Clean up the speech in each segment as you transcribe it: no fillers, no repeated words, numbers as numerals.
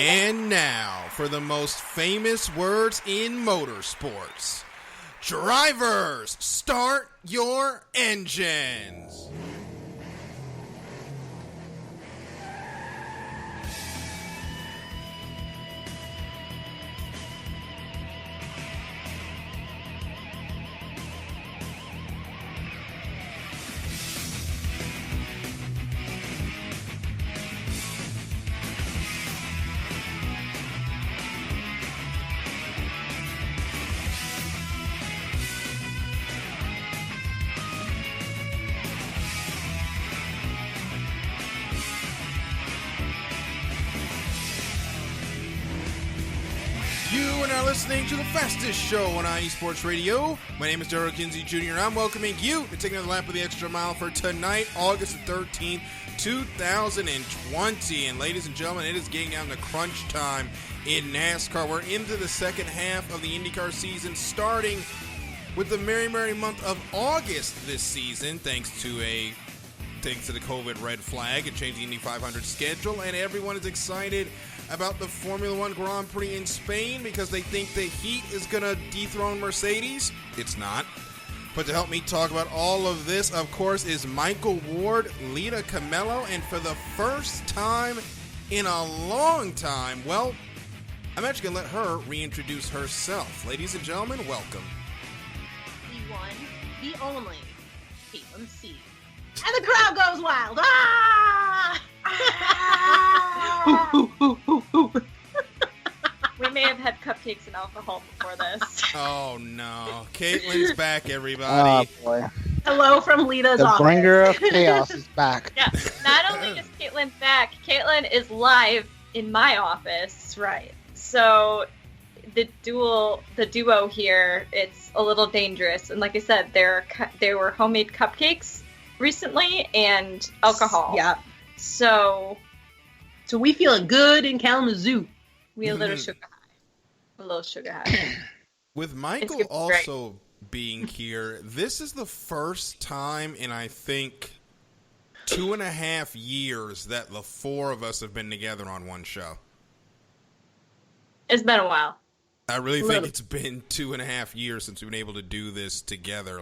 And now, for the most famous words in motorsports. Drivers, start your engines. You are now listening to the fastest show on IE Sports Radio. My name is Daryl Kinsey Jr. and I'm welcoming you to take another lap of the extra mile for tonight, August the 13th, 2020. And ladies and gentlemen, it is getting down to crunch time in NASCAR. We're into the second half of the IndyCar season, starting with the merry month of August this season, thanks to the COVID red flag and changing the Indy 500 schedule, and everyone is excited about the Formula One Grand Prix in Spain because they think the heat is going to dethrone Mercedes. It's not. But to help me talk about all of this, of course, is Michael Ward, Lita Camello, and for the first time in a long time, well, I'm actually going to let her reintroduce herself. Ladies and gentlemen, welcome. The one, the only, Caitlin C. And the crowd goes wild. Ah! We may have had cupcakes and alcohol before this. Oh, no. Caitlin's back, everybody. Oh, boy. Hello from Lita's office. The bringer of chaos is back. Yeah, not only is Caitlin back, Caitlin is live in my office. That's right. So the duo here, it's a little dangerous. And like I said, there were homemade cupcakes recently and alcohol. Yeah. So we feeling good in Kalamazoo. we a little sugar high. A little sugar high. With Michael also being here, this is the first time in, I think, 2.5 years that the four of us have been together on one show. It's been a while. I really think it's been 2.5 years since we've been able to do this together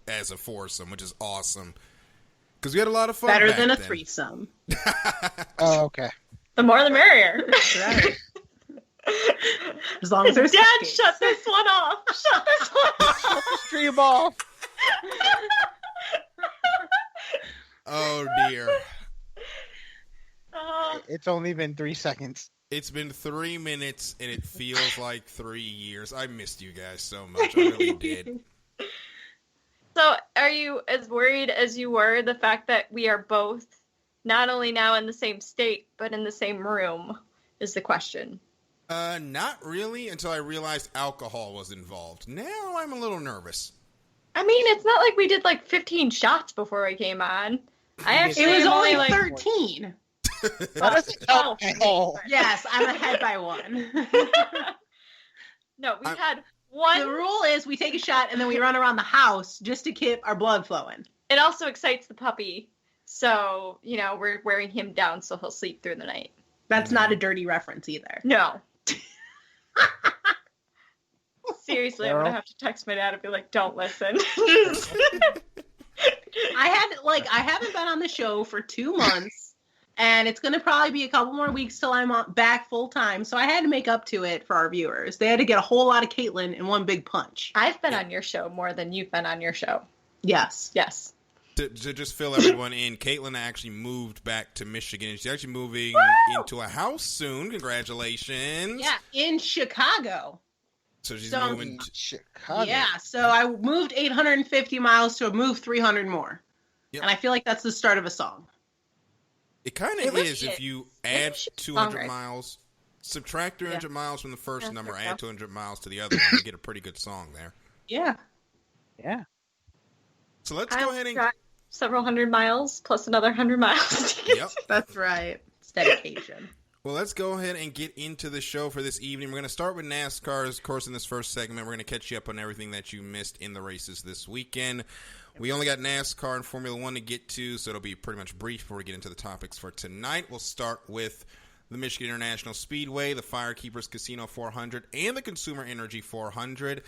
as a foursome, which is awesome. Because we had a lot of fun. Better back than a then. Threesome. Oh, okay. The more the merrier. That's right. As long as there's Dad, cupcakes. shut this one off. Shut this one off. Stream off. Oh, dear. It's only been 3 seconds. It's been 3 minutes, and it feels like 3 years. I missed you guys so much. I really did. So, are you as worried as you were the fact that we are both not only now in the same state, but in the same room, is the question. Not really until I realized alcohol was involved. Now I'm a little nervous. I mean, it's not like we did like 15 shots before we came on. It was only like 13. That doesn't help at all. Yes, I'm ahead by one. No, we've had one. The rule is we take a shot and then we run around the house just to keep our blood flowing. It also excites the puppy. So, we're wearing him down so he'll sleep through the night. That's not a dirty reference either. No. Seriously, I'm going to have to text my dad and be like, don't listen. I haven't been on the show for 2 months, and it's going to probably be a couple more weeks till I'm back full time. So I had to make up to it for our viewers. They had to get a whole lot of Caitlin in one big punch. I've been on your show more than you've been on your show. Yes. Yes. To just fill everyone in, Caitlin actually moved back to Michigan, and she's actually moving into a house soon. Congratulations. Yeah, in Chicago. So she's So- moving to Chicago. Yeah, so I moved 850 miles to move 300 more. Yep. And I feel like that's the start of a song. It kind of is if you add should 200 songwrite. miles, subtract 300 miles from the first Yeah, number, there you add go. 200 miles to the other one, you get a pretty good song there. Yeah. Yeah. So let's go ahead and... several hundred miles plus another 100 miles. Yep. That's right. It's dedication. Well, let's go ahead and get into the show for this evening. We're going to start with NASCAR, of course, in this first segment. We're going to catch you up on everything that you missed in the races this weekend. We only got NASCAR and Formula One to get to, so it'll be pretty much brief before we get into the topics for tonight. We'll start with the Michigan International Speedway, the Firekeepers Casino 400, and the Consumer Energy 400.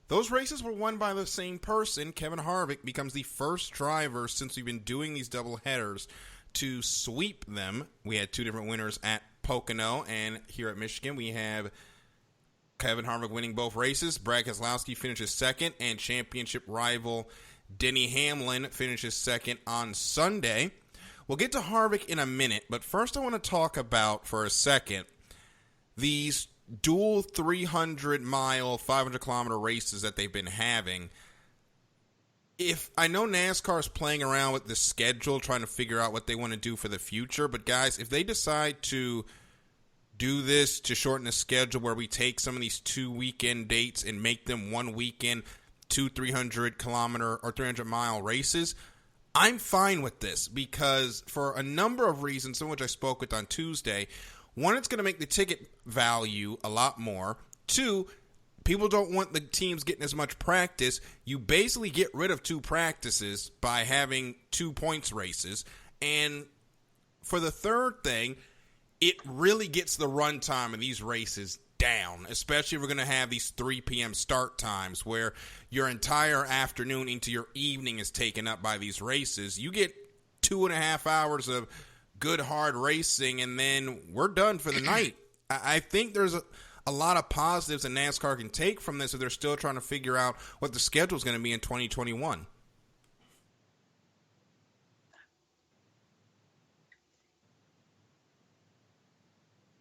Those races were won by the same person. Kevin Harvick becomes the first driver since we've been doing these double headers to sweep them. We had two different winners at Pocono, and here at Michigan we have Kevin Harvick winning both races. Brad Keselowski finishes second, and championship rival Denny Hamlin finishes second on Sunday. We'll get to Harvick in a minute, but first I want to talk about, for a second, these dual 300-mile, 500-kilometer races that they've been having. If I know NASCAR is playing around with the schedule, trying to figure out what they want to do for the future, but guys, if they decide to do this to shorten the schedule where we take some of these 2 weekend dates and make them 1 weekend, 2 300-kilometer or 300-mile races, I'm fine with this because for a number of reasons, some of which I spoke with on Tuesday. One, it's going to make the ticket value a lot more. Two, people don't want the teams getting as much practice. You basically get rid of 2 practices by having 2 points races. And for the third thing, it really gets the run time of these races down, especially if we're going to have these 3 p.m. start times where your entire afternoon into your evening is taken up by these races. You get 2.5 hours of good, hard racing, and then we're done for the night. I think there's a lot of positives that NASCAR can take from this if they're still trying to figure out what the schedule is going to be in 2021.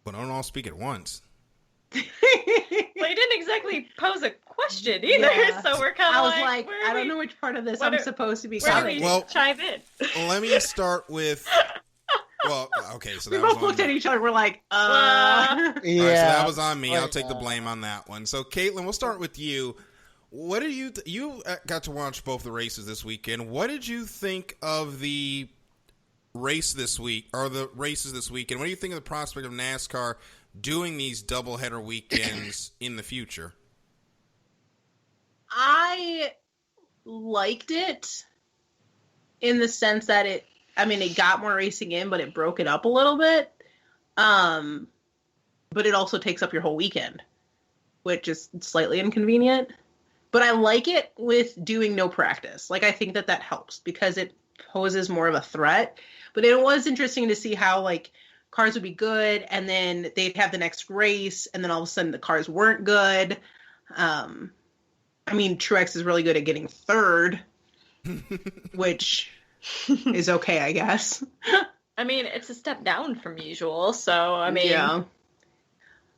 But don't all speak at once. Well, you didn't exactly pose a question either, Yeah. so we're kind of I was like, I don't know which part of this I'm supposed to be where do covering. we Well, chime in? Let me start with. Well, okay, so We that both was looked on at each other. We're like, Yeah. All right, so that was on me. I'll take the blame on that one. So, Caitlin, we'll start with you. What did you got to watch both the races this weekend? What did you think of the race this week, or the races this weekend? What do you think of the prospect of NASCAR doing these doubleheader weekends in the future? I liked it in the sense that it got more racing in, but it broke it up a little bit. But it also takes up your whole weekend, which is slightly inconvenient. But I like it with doing no practice. Like, I think that helps because it poses more of a threat. But it was interesting to see how, like, cars would be good, and then they'd have the next race, and then all of a sudden the cars weren't good. Truex is really good at getting third, which is okay, I guess. It's a step down from usual, so, yeah.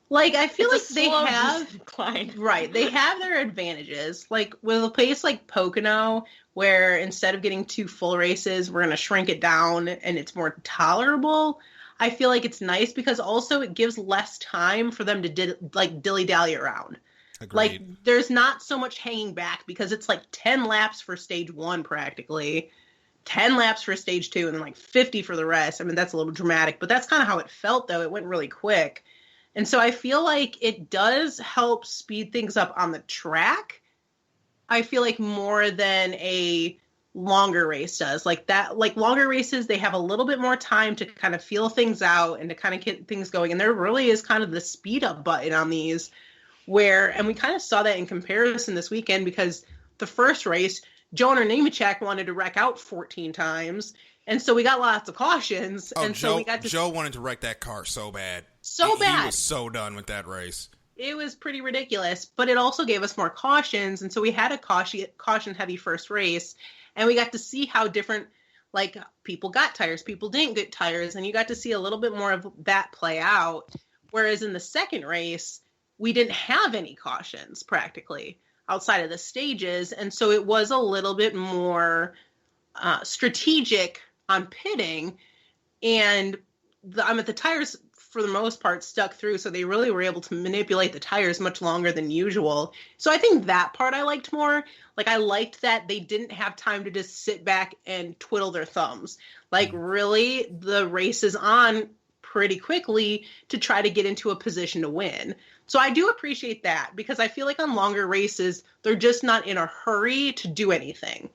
Like, I feel like it's a they slow have... decline. Right, they have their advantages. Like, with a place like Pocono, where instead of getting 2 full races, we're going to shrink it down and it's more tolerable, I feel like it's nice because also it gives less time for them to dilly-dally around. Agreed. Like, there's not so much hanging back because it's like 10 laps for stage 1 practically, 10 laps for stage 2, and then like 50 for the rest. That's a little dramatic, but that's kind of how it felt, though. It went really quick. And so I feel like it does help speed things up on the track. I feel like more than a longer race does. Like longer races, they have a little bit more time to kind of feel things out and to kind of get things going. And there really is kind of the speed up button on these and we kind of saw that in comparison this weekend because the first race, Joe Nemechek wanted to wreck out 14 times. And so we got lots of cautions. Oh, and Joe, so we got to... Joe wanted to wreck that car so bad. So bad. He was so done with that race. It was pretty ridiculous, but it also gave us more cautions. And so we had a caution-heavy first race, and we got to see how different, like, people got tires, people didn't get tires, and you got to see a little bit more of that play out. Whereas in the second race, we didn't have any cautions, practically, outside of the stages. And so it was a little bit more strategic on pitting, and the tires for the most part stuck through, so they really were able to manipulate the tires much longer than usual. So I think that part I liked more. Like, I liked that they didn't have time to just sit back and twiddle their thumbs. Like, really, the race is on pretty quickly to try to get into a position to win. So I do appreciate that because I feel like on longer races, they're just not in a hurry to do anything.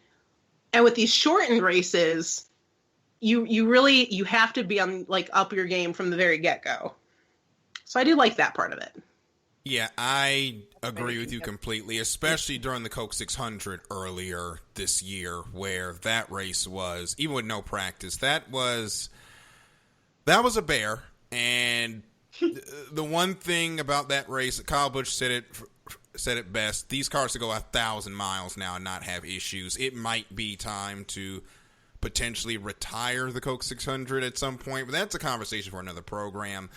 And with these shortened races, you have to be on like up your game from the very get-go. So I do like that part of it. Yeah, I agree with you completely, especially during the Coke 600 earlier this year, where that race was, even with no practice, that was a bear. And the one thing about that race, Kyle Busch said it best: these cars to go 1,000 miles now and not have issues. It might be time to potentially retire the Coke 600 at some point, but that's a conversation for another program.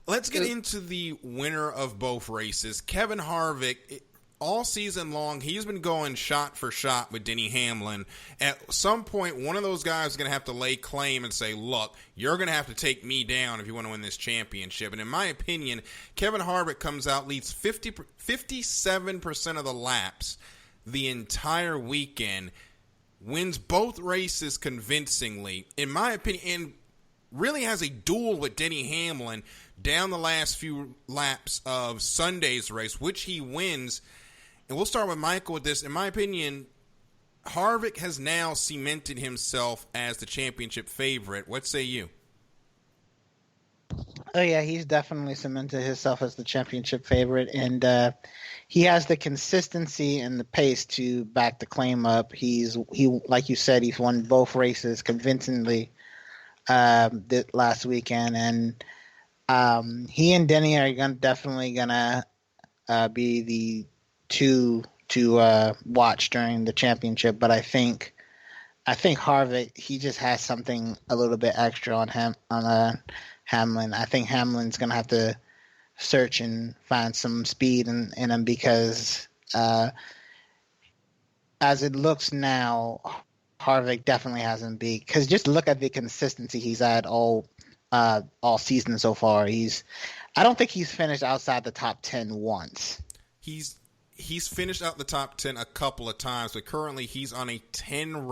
Let's get into the winner of both races. Kevin Harvick, all season long, he's been going shot for shot with Denny Hamlin. At some point, one of those guys is going to have to lay claim and say, look, you're going to have to take me down if you want to win this championship. And in my opinion, Kevin Harvick comes out, leads 57% of the laps the entire weekend, wins both races convincingly, in my opinion, and really has a duel with Denny Hamlin down the last few laps of Sunday's race, which he wins. And we'll start with Michael with this. In my opinion, Harvick has now cemented himself as the championship favorite. What say you? Oh, yeah, he's definitely cemented himself as the championship favorite, and he has the consistency and the pace to back the claim up. He, like you said, he's won both races convincingly last weekend, and he and Denny are definitely gonna be the two to watch during the championship. But I think Harvick, he just has something a little bit extra on Hamlin. I think Hamlin's gonna have to search and find some speed in him, because as it looks now, Harvick definitely hasn't beat. Because just look at the consistency he's had all season so far. I don't think he's finished outside the top 10 once. He's finished out the top 10 a couple of times, but currently he's on a 10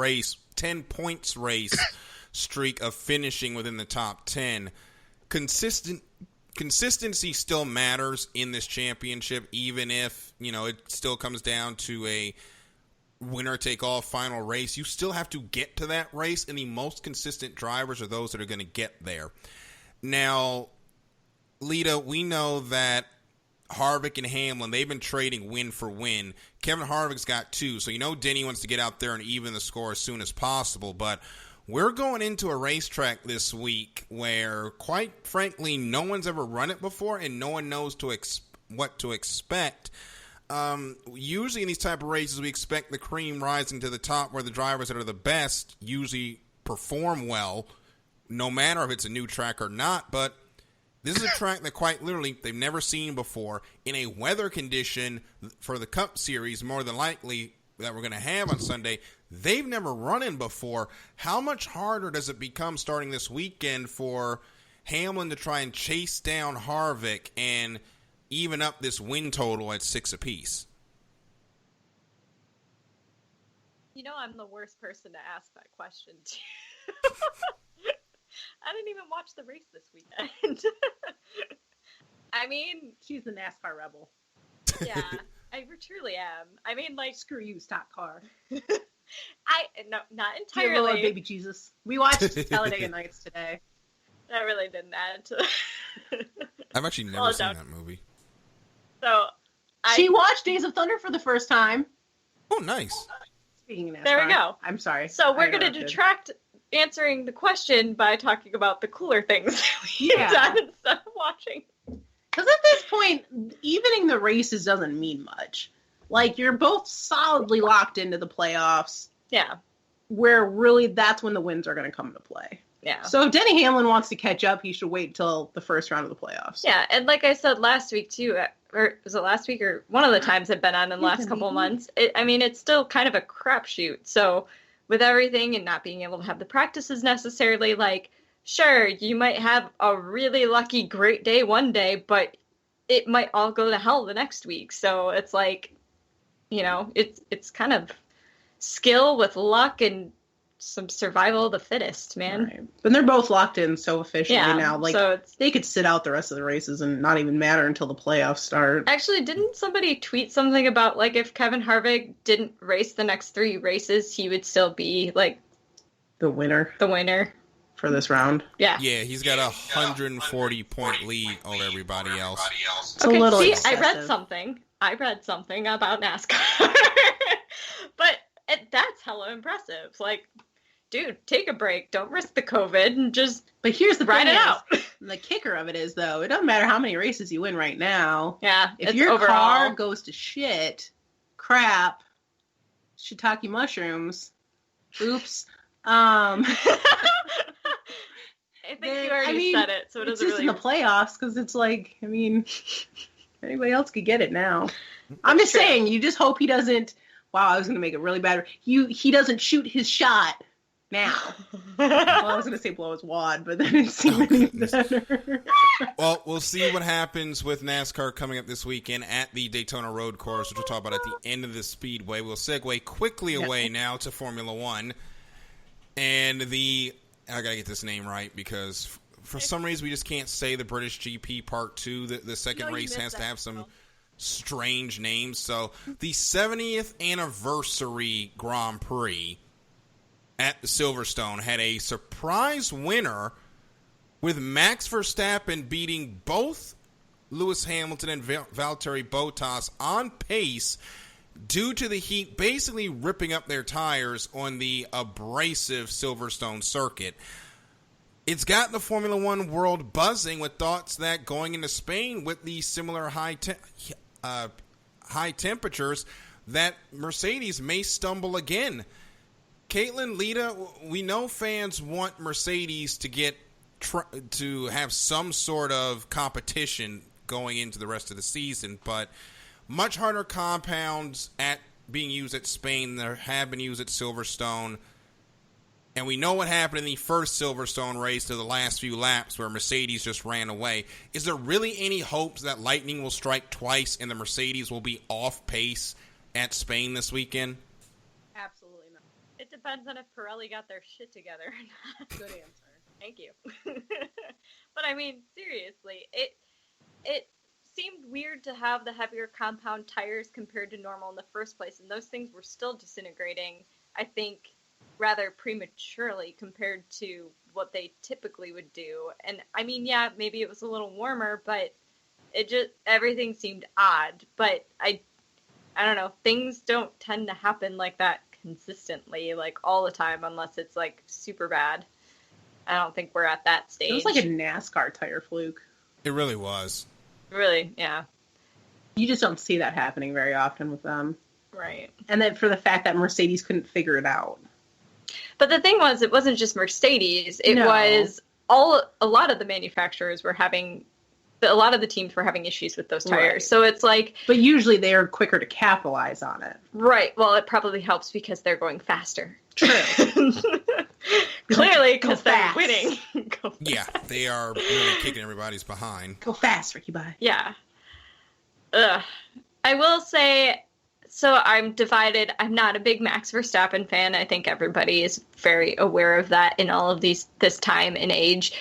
points race streak of finishing within the top 10. Consistency still matters in this championship, even if, it still comes down to a winner-take-all final race. You still have to get to that race, and the most consistent drivers are those that are going to get there. Now, Lita, we know that Harvick and Hamlin, they've been trading win for win. Kevin Harvick's got 2, so Denny wants to get out there and even the score as soon as possible, but we're going into a racetrack this week where, quite frankly, no one's ever run it before and no one knows what to expect. Usually in these type of races, we expect the cream rising to the top, where the drivers that are the best usually perform well, no matter if it's a new track or not. But this is a track that quite literally they've never seen before in a weather condition for the Cup Series, more than likely, that we're going to have on Sunday. They've never run in before. How much harder does it become starting this weekend for Hamlin to try and chase down Harvick and even up this win total at 6 apiece? I'm the worst person to ask that question to. I didn't even watch the race this weekend. I mean, she's the NASCAR rebel. Yeah, I truly am. I mean, screw you, stock car. No, not Dear entirely. Lord, baby Jesus. We watched Talladega Nights today. That really didn't add to. I've actually never seen that movie. So, she watched Days of Thunder for the first time. Oh, nice. Speaking of NASCAR, there we go. I'm sorry. So we're going to detract answering the question by talking about the cooler things we've done instead of watching. Because at this point, evening the races doesn't mean much. You're both solidly locked into the playoffs. Yeah. Where really that's when the wins are going to come into play. Yeah. So if Denny Hamlin wants to catch up, he should wait till the first round of the playoffs. Yeah, and like I said last week too, or was it last week or one of the times I've been on in the last couple of months, it's still kind of a crapshoot. So with everything and not being able to have the practices necessarily, sure, you might have a really lucky great day one day, but it might all go to hell the next week. So it's it's kind of skill with luck and some survival of the fittest, man. Right. But they're both locked in so officially now. So they could sit out the rest of the races and not even matter until the playoffs start. Actually, didn't somebody tweet something about if Kevin Harvick didn't race the next 3 races, he would still be The winner The winner. for this round. Yeah. Yeah, he's got a 140-point lead over everybody else. It's a little see, excessive. I read something about NASCAR. But that's hella impressive. Like, dude, take a break. Don't risk the COVID and just But here's the ride thing it is, out. the kicker of it is, though, it doesn't matter how many races you win right now. Yeah. If it's your overall. car goes to shit, crap, shiitake mushrooms, oops. I think you already said it, so it it's doesn't just really. in the playoffs because it's like, I mean, anybody else could get it now. I'm just true. saying, you just hope he doesn't. Wow, I was going to make it really bad. He doesn't shoot his shot now. Well, I was going to say blow his wad, but that didn't seem any better. Well, we'll see what happens with NASCAR coming up this weekend at the Daytona Road Course, which we'll talk about at the end of the Speedway. We'll segue quickly away now to Formula One. And I got to get this name right because for some reason we just can't say the British GP Part 2. The second race has to have some strange names. So the 70th anniversary Grand Prix at Silverstone had a surprise winner with Max Verstappen beating both Lewis Hamilton and Valtteri Bottas on pace due to the heat basically ripping up their tires on the abrasive Silverstone circuit. It's got the Formula One world buzzing with thoughts that going into Spain with the similar high temperatures that Mercedes may stumble again. Caitlin, Lita, we know fans want Mercedes to get to have some sort of competition going into the rest of the season, but much harder compounds being used at Spain than have been used at Silverstone. And we know what happened in the first Silverstone race to the last few laps where Mercedes just ran away. Is there really any hopes that lightning will strike twice and the Mercedes will be off pace at Spain this weekend? Absolutely not. It depends on if Pirelli got their shit together or not. Good answer. Thank you. But I mean, seriously, it seemed weird to have the heavier compound tires compared to normal in the first place, and those things were still disintegrating, I think, rather prematurely compared to what they typically would do. And I mean, yeah, maybe it was a little warmer, but everything seemed odd. But I don't know, things don't tend to happen like that consistently, like all the time, unless it's like super bad. I don't think we're at that stage. It was like a NASCAR tire fluke. It really was. Really, yeah. You just don't see that happening very often with them. Right. And then for the fact that Mercedes couldn't figure it out. But the thing was, it wasn't just Mercedes. It was a lot of the manufacturers were having, a lot of the teams were having issues with those tires. Right. So it's like... But usually they are quicker to capitalize on it. Right. Well, it probably helps because they're going faster. True. Clearly, because they're fast. winning. Yeah, they are really kicking everybody's behind. Go fast, Ricky Bye. Yeah. Ugh. I will say, so I'm divided. I'm not a big Max Verstappen fan. I think everybody is very aware of that in all of this time and age.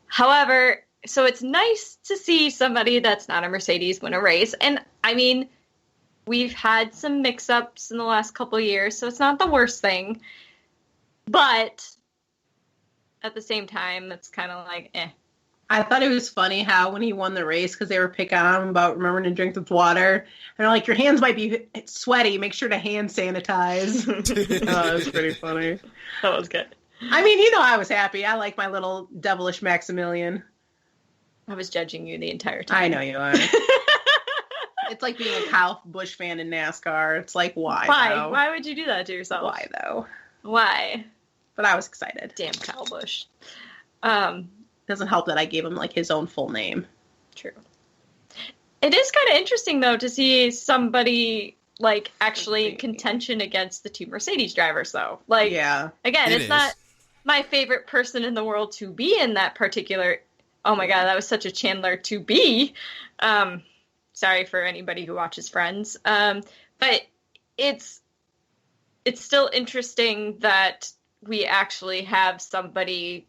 However, so it's nice to see somebody that's not a Mercedes win a race. And I mean, we've had some mix-ups in the last couple of years, so it's not the worst thing. But at the same time, it's kind of like, eh. I thought it was funny how when he won the race, because they were picking on him about remembering to drink the water, and they're like, your hands might be sweaty, make sure to hand sanitize. That was pretty funny. That was good. I mean, I was happy. I like my little devilish Maximilian. I was judging you the entire time. I know you are. It's like being a Kyle Busch fan in NASCAR. It's like, why? Though? Why would you do that to yourself? Why, though? Why? But I was excited. Damn Kyle Busch. Doesn't help that I gave him, like, his own full name. True. It is kind of interesting, though, to see somebody, like, actually in contention against the two Mercedes drivers, though. Like, yeah. Again, it's not my favorite person in the world to be in that particular... Oh, my God, that was such a Chandler to be. Sorry for anybody who watches Friends. But it's still interesting that we actually have somebody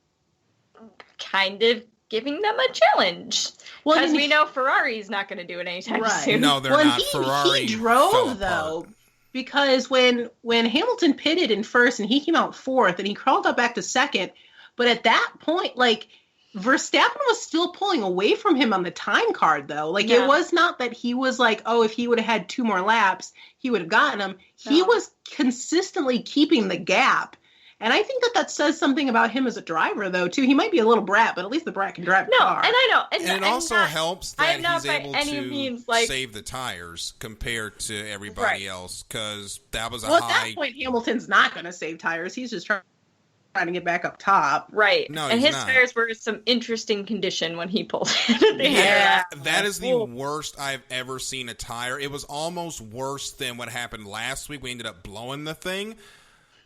kind of giving them a challenge. Well, because we know Ferrari's not going to do it anytime soon. No, they're not. Ferrari he drove, though. because when Hamilton pitted in first and he came out fourth and he crawled up back to second, but at that point, like, Verstappen was still pulling away from him on the time card, though. Like, It was not that he was like, oh, if he would have had 2 more laps, he would have gotten him. No. He was consistently keeping the gap. And I think that says something about him as a driver, though, too. He might be a little brat, but at least the brat can drive a car. No, and I know. And it also helps that he's able to save the tires compared to everybody else, because that was at that point, Hamilton's not going to save tires. He's just trying to get back up top. Right. No, and his tires were some interesting condition when he pulled it. Yeah, that is the worst I've ever seen a tire. It was almost worse than what happened last week. We ended up blowing the thing.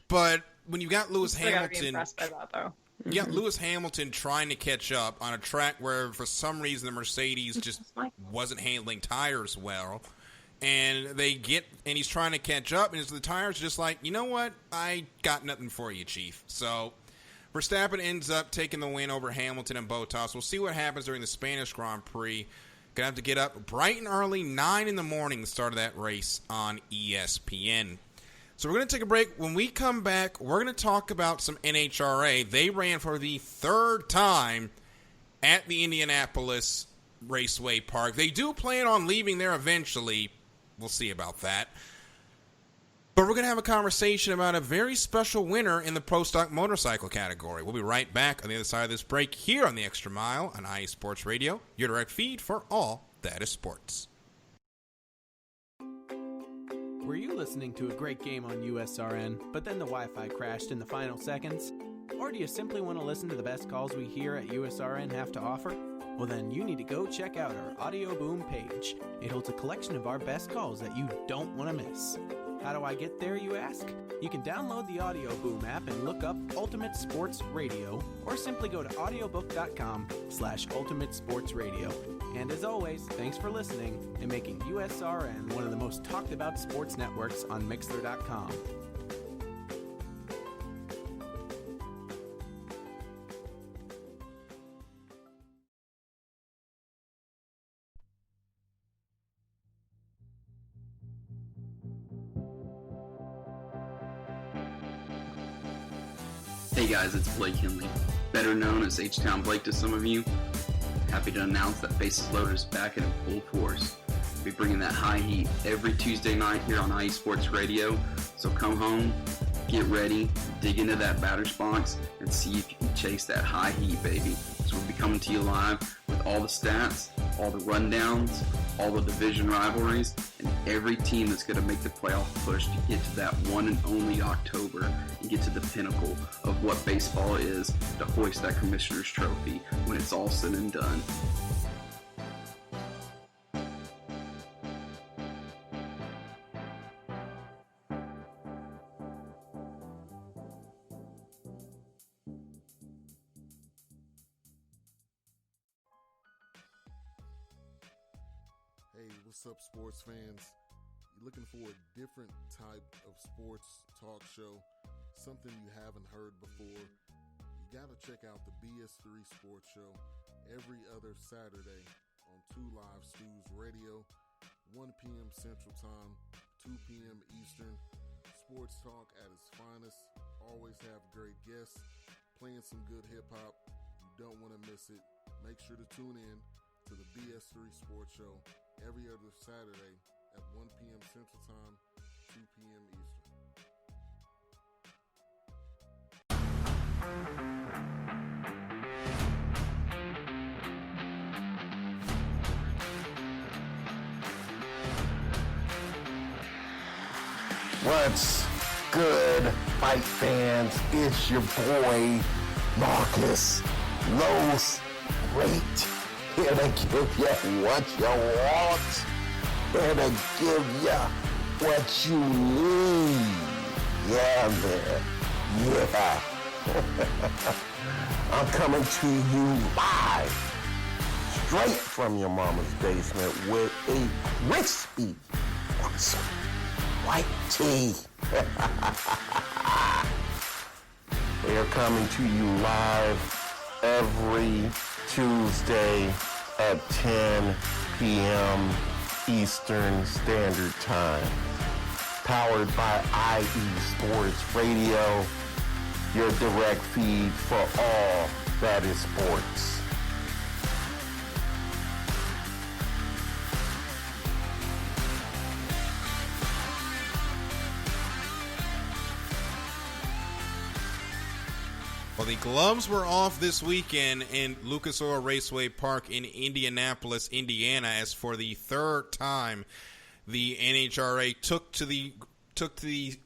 But when you got Lewis Hamilton, be impressed by that, though. You got Lewis Hamilton trying to catch up on a track where, for some reason, the Mercedes just wasn't handling tires well. And he's trying to catch up, and the tires just like, you know what? I got nothing for you, Chief. So Verstappen ends up taking the win over Hamilton and Bottas. We'll see what happens during the Spanish Grand Prix. Gonna have to get up bright and early, 9 in the morning, the start of that race on ESPN. So we're going to take a break. When we come back, we're going to talk about some NHRA. They ran for the 3rd time at the Indianapolis Raceway Park. They do plan on leaving there eventually. We'll see about that. But we're going to have a conversation about a very special winner in the Pro Stock Motorcycle category. We'll be right back on the other side of this break here on the Extra Mile on IE Sports Radio, your direct feed for all that is sports. Were you listening to a great game on USRN, but then the Wi-Fi crashed in the final seconds? Or do you simply want to listen to the best calls we here at USRN have to offer? Well, then you need to go check out our Audio Boom page. It holds a collection of our best calls that you don't want to miss. How do I get there, you ask? You can download the Audio Boom app and look up Ultimate Sports Radio, or simply go to audiobook.com/Ultimate Sports Radio. And as always, thanks for listening and making USRN one of the most talked about sports networks on Mixler.com. Hey guys, it's Blake Henley, better known as H-Town Blake to some of you. Happy to announce that Bases Loaded is back in full force. We'll be bringing that high heat every Tuesday night here on IE Sports Radio. So come home, get ready, dig into that batter's box, and see if you can chase that high heat, baby. So we'll be coming to you live with all the stats, all the rundowns, all the division rivalries, and every team that's going to make the playoff push to get to that one and only October and get to the pinnacle of what baseball is, to hoist that Commissioner's Trophy when it's all said and done. Hey, what's up, sports fans? You're looking for a different type of sports talk show, something you haven't heard before? You got to check out the BS3 Sports Show every other Saturday on 2 Live Stews Radio, 1 p.m. Central Time, 2 p.m. Eastern. Sports talk at its finest. Always have great guests, playing some good hip-hop. You don't want to miss it. Make sure to tune in to the BS3 Sports Show every other Saturday at 1 p.m. Central Time, 2 p.m. Eastern. What's good, fight fans? It's your boy, Marcus Los Great. Here to give you what you want. Here to give you what you need. Yeah, man. Yeah. I'm coming to you live, straight from your mama's basement with a crispy white tea. We are coming to you live every Tuesday at 10 p.m. Eastern Standard Time. powered by IE Sports Radio, your direct feed for all that is sports. Well, the gloves were off this weekend in Lucas Oil Raceway Park in Indianapolis, Indiana, as for the third time the NHRA took to the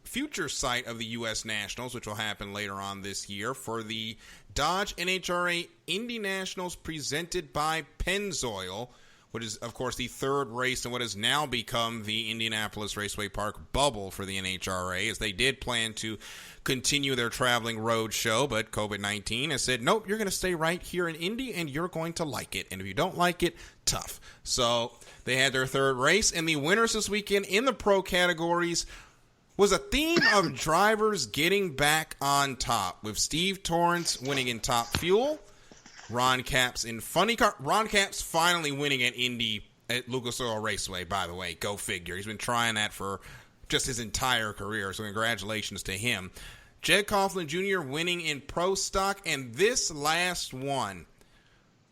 future site of the U.S. Nationals, which will happen later on this year, for the Dodge NHRA Indy Nationals presented by Pennzoil, which is, of course, the third race in what has now become the Indianapolis Raceway Park bubble for the NHRA, as they did plan to continue their traveling road show, but COVID-19 has said, nope, you're going to stay right here in Indy, and you're going to like it. And if you don't like it, tough. So they had their third race, and the winners this weekend in the pro categories was a theme of drivers getting back on top, with Steve Torrence winning in Top Fuel, Ron Capps in Funny Car. Ron Capps finally winning at Indy at Lucas Oil Raceway, by the way. Go figure. He's been trying that for just his entire career, so congratulations to him. Jed Coughlin Jr. winning in Pro Stock, and this last one,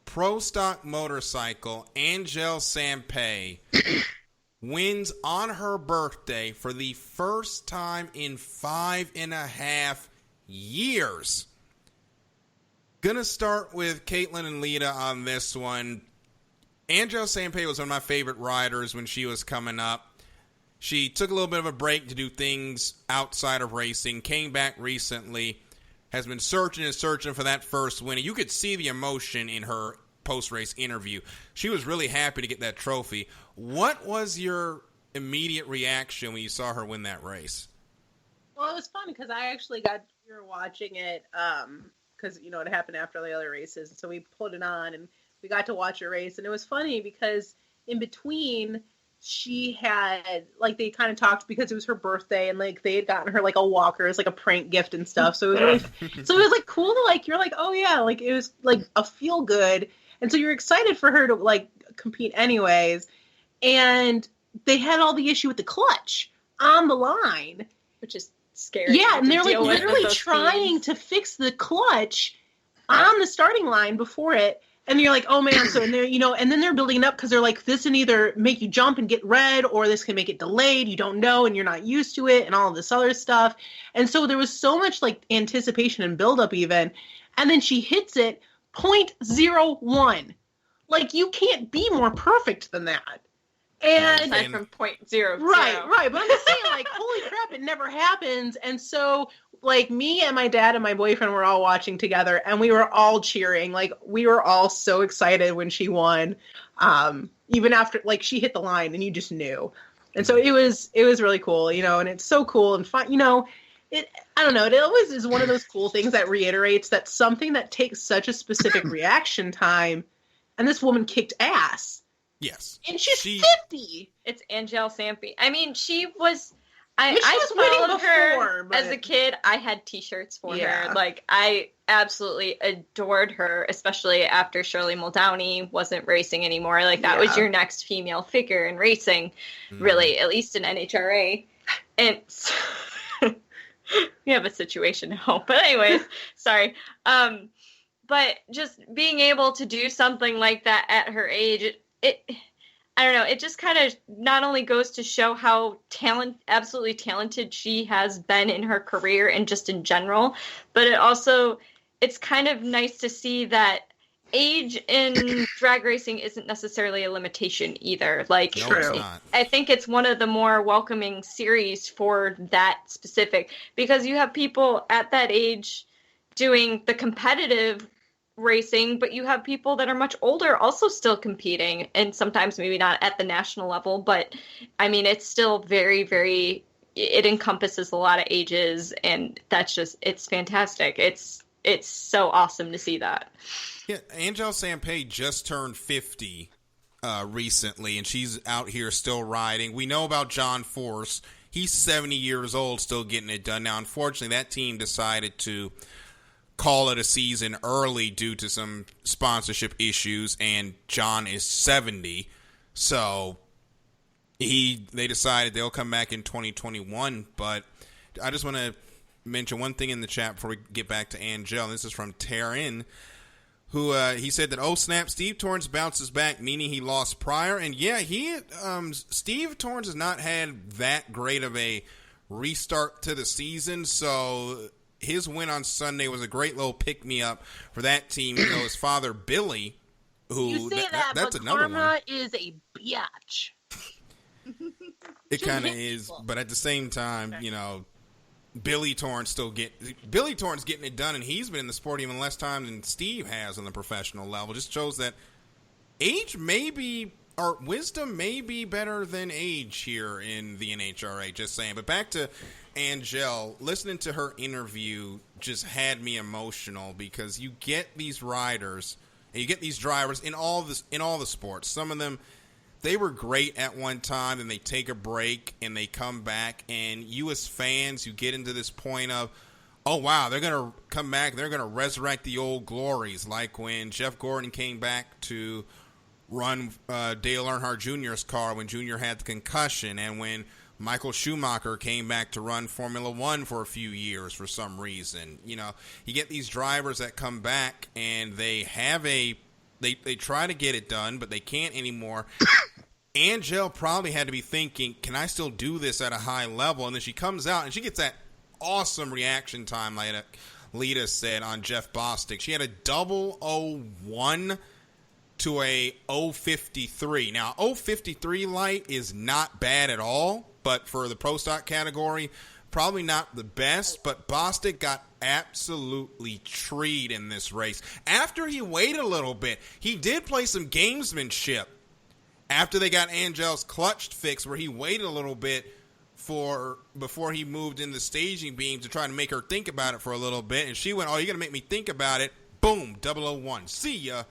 Pro Stock Motorcycle, Angelle Sampey wins on her birthday for the first time in 5.5 years. Gonna start with Caitlin and Lita on this one. Angelle Sampey was one of my favorite riders when she was coming up. She took a little bit of a break to do things outside of racing, came back recently, has been searching and searching for that first win. You could see the emotion in her post-race interview. She was really happy to get that trophy. What was your immediate reaction when you saw her win that race? Well, it was fun because I actually we were watching it because, it happened after the other races. So we put it on and we got to watch a race. And it was funny because in between, she had, they kind of talked because it was her birthday and, they had gotten her, a walker as, a prank gift and stuff. So it was really, cool to, you're oh, yeah, it was, a feel good. And so you're excited for her to, compete anyways. And they had all the issue with the clutch on the line. Which is scary. Yeah, and they're, literally trying to fix the clutch on the starting line before it. And you're oh man, so and they're and then they're building it up because they're this can either make you jump and get red, or this can make it delayed. You don't know, and you're not used to it, and all of this other stuff. And so there was so much anticipation and buildup even, and then she hits it 0.01. You can't be more perfect than that. And aside from 0.02. Right. But I'm just saying, holy crap, it never happens. And so, me and my dad and my boyfriend were all watching together, and we were all cheering. We were all so excited when she won. Even after, she hit the line, and you just knew. And so it was really cool, and it's so cool and fun, I don't know, it always is one of those cool things that reiterates that something that takes such a specific reaction time, and this woman kicked ass. Yes. And she's 50. It's Angelle Sampey. I mean, she was... I was followed her before, as a kid. I had T-shirts for her. I absolutely adored her, especially after Shirley Muldowney wasn't racing anymore. That was your next female figure in racing, really, at least in NHRA. And we have a situation at home. But anyways, sorry. But just being able to do something like that at her age, I don't know, it just kind of not only goes to show how absolutely talented she has been in her career and just in general, but it's kind of nice to see that age in drag racing isn't necessarily a limitation either. No, it's not. I think it's one of the more welcoming series for that specific, because you have people at that age doing the competitive racing, but you have people that are much older also still competing, and sometimes maybe not at the national level, but I mean, it's still very, very, it encompasses a lot of ages, and that's just, it's fantastic. It's so awesome to see that. Yeah, Angelle Sampey just turned 50 recently, and she's out here still riding. We know about John Force. He's 70 years old, still getting it done. Now, unfortunately, that team decided to call it a season early due to some sponsorship issues, and John is 70. So They decided they'll come back in 2021, but I just want to mention one thing in the chat before we get back to Angelle. This is from Taryn, who he said that, oh snap, Steve Torrance bounces back, meaning he lost prior. And yeah, Steve Torrance has not had that great of a restart to the season, so his win on Sunday was a great little pick-me-up for that team. You know, his father, Billy, who... You say that's but another karma one. is a biatch. It kind of is, but at the same time, you know, Billy Torrance getting it done, and he's been in the sport even less time than Steve has on the professional level. Just shows that age or wisdom may be better than age here in the NHRA, just saying. But back to Angelle, listening to her interview just had me emotional, because you get these riders and you get these drivers in all the sports. Some of them, they were great at one time, and they take a break and they come back, and you as fans, you get into this point of, oh wow, they're going to come back, they're going to resurrect the old glories, like when Jeff Gordon came back to run Dale Earnhardt Jr.'s car when Jr. had the concussion, and when Michael Schumacher came back to run Formula One for a few years for some reason. You know, you get these drivers that come back and they have they try to get it done, but they can't anymore. Angelle probably had to be thinking, can I still do this at a high level? And then she comes out and she gets that awesome reaction time, like Lita said, on Jeff Bostic. She had a 001 to a 053. Now, 053 light is not bad at all, but for the Pro Stock category, probably not the best. But Bostic got absolutely treed in this race. After he waited a little bit, he did play some gamesmanship. After they got Angelle's clutch fixed, where he waited a little bit before he moved in the staging beam to try to make her think about it for a little bit. And she went, oh, you're going to make me think about it. Boom, 001. See ya.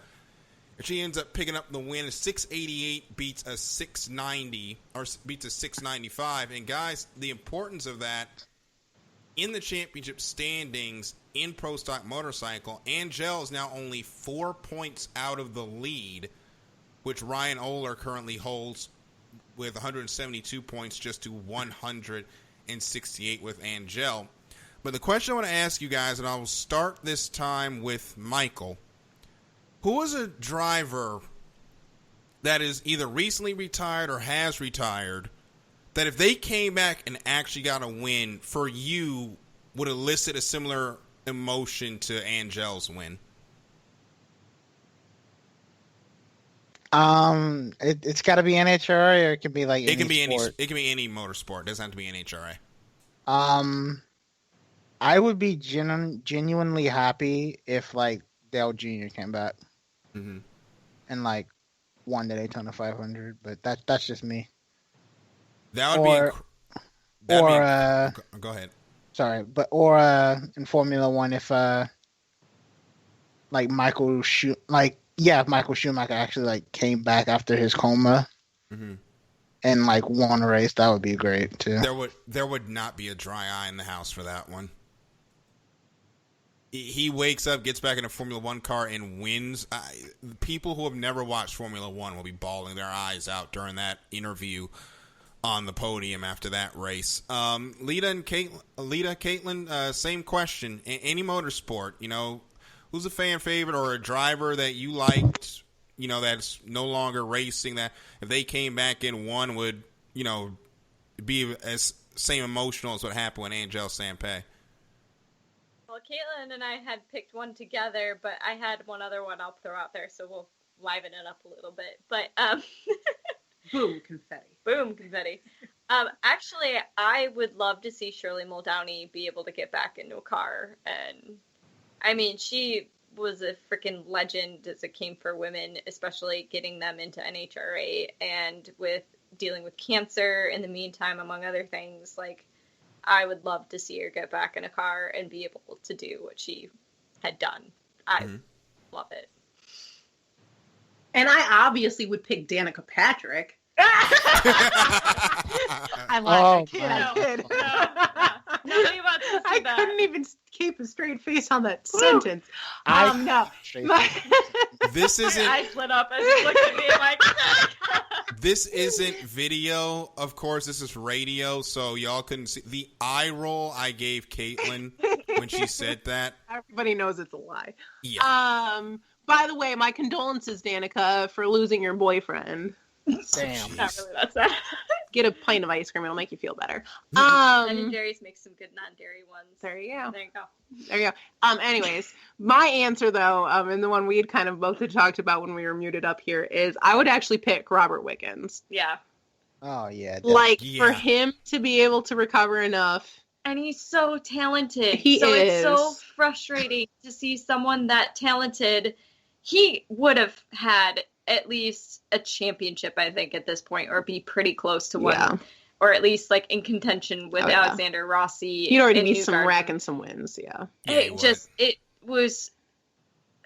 And she ends up picking up the win. 688 beats a 690, or beats a 695. And guys, the importance of that in the championship standings in Pro Stock Motorcycle, Angelle is now only 4 points out of the lead, which Ryan Oler currently holds with 172 points, just to 168 with Angelle. But the question I want to ask you guys, and I will start this time with Michael. Who is a driver that is either recently retired or has retired that if they came back and actually got a win, for you, would elicit a similar emotion to Angelle's win? It's got to be NHRA, or it can be like it can be sport. it can be any motorsport. It doesn't have to be NHRA. I would be genuinely happy if like Dale Jr. came back and like won the Daytona 500, but that's just me. That would be. Go ahead. Sorry, but in Formula One, if like Michael Schumacher actually like came back after his coma and like won a race, that would be great too. There would not be a dry eye in the house for that one. He wakes up, gets back in a Formula One car, and wins. People who have never watched Formula One will be bawling their eyes out during that interview on the podium after that race. Lita, Caitlin, same question. Any motorsport, you know, who's a fan favorite or a driver that you liked, you know, that's no longer racing, that if they came back and won would, you know, be as same emotional as what happened with Angelle Sampey? Well, Caitlin and I had picked one together, but I had one other one I'll throw out there, so we'll liven it up a little bit. But boom confetti. Boom confetti. Actually, I would love to see Shirley Muldowney be able to get back into a car, and I mean, she was a freaking legend as it came for women, especially getting them into NHRA, and with dealing with cancer in the meantime, among other things. Like, I would love to see her get back in a car and be able to do what she had done. I love it. And I obviously would pick Danica Patrick. I lied. I kid. Nobody wants to see I that. couldn't even keep a straight face on that sentence. No. This My isn't. eyes lit up and looked at me like. This isn't video, of course. This is radio, so y'all couldn't see the eye roll I gave Caitlin when she said that. Everybody knows it's a lie. Yeah. By the way, my condolences, Danica, for losing your boyfriend. Damn. Not really that sad. Get a pint of ice cream; it'll make you feel better. Ben & Jerry's makes some good non-dairy ones. There you go. There you go. There you go. Anyways, my answer though, and the one we had kind of both had talked about when we were muted up here is I would actually pick Robert Wickens. Yeah. Oh yeah. Like Yeah. for him to be able to recover enough. And he's so talented. He so is. It's so frustrating to see someone that talented. He would have had at least a championship, I think, at this point, or be pretty close to one. Yeah. Or at least like in contention with Oh, yeah. Alexander Rossi. He'd already in be some Newgarden. racking some wins, yeah. Yeah, he would. It was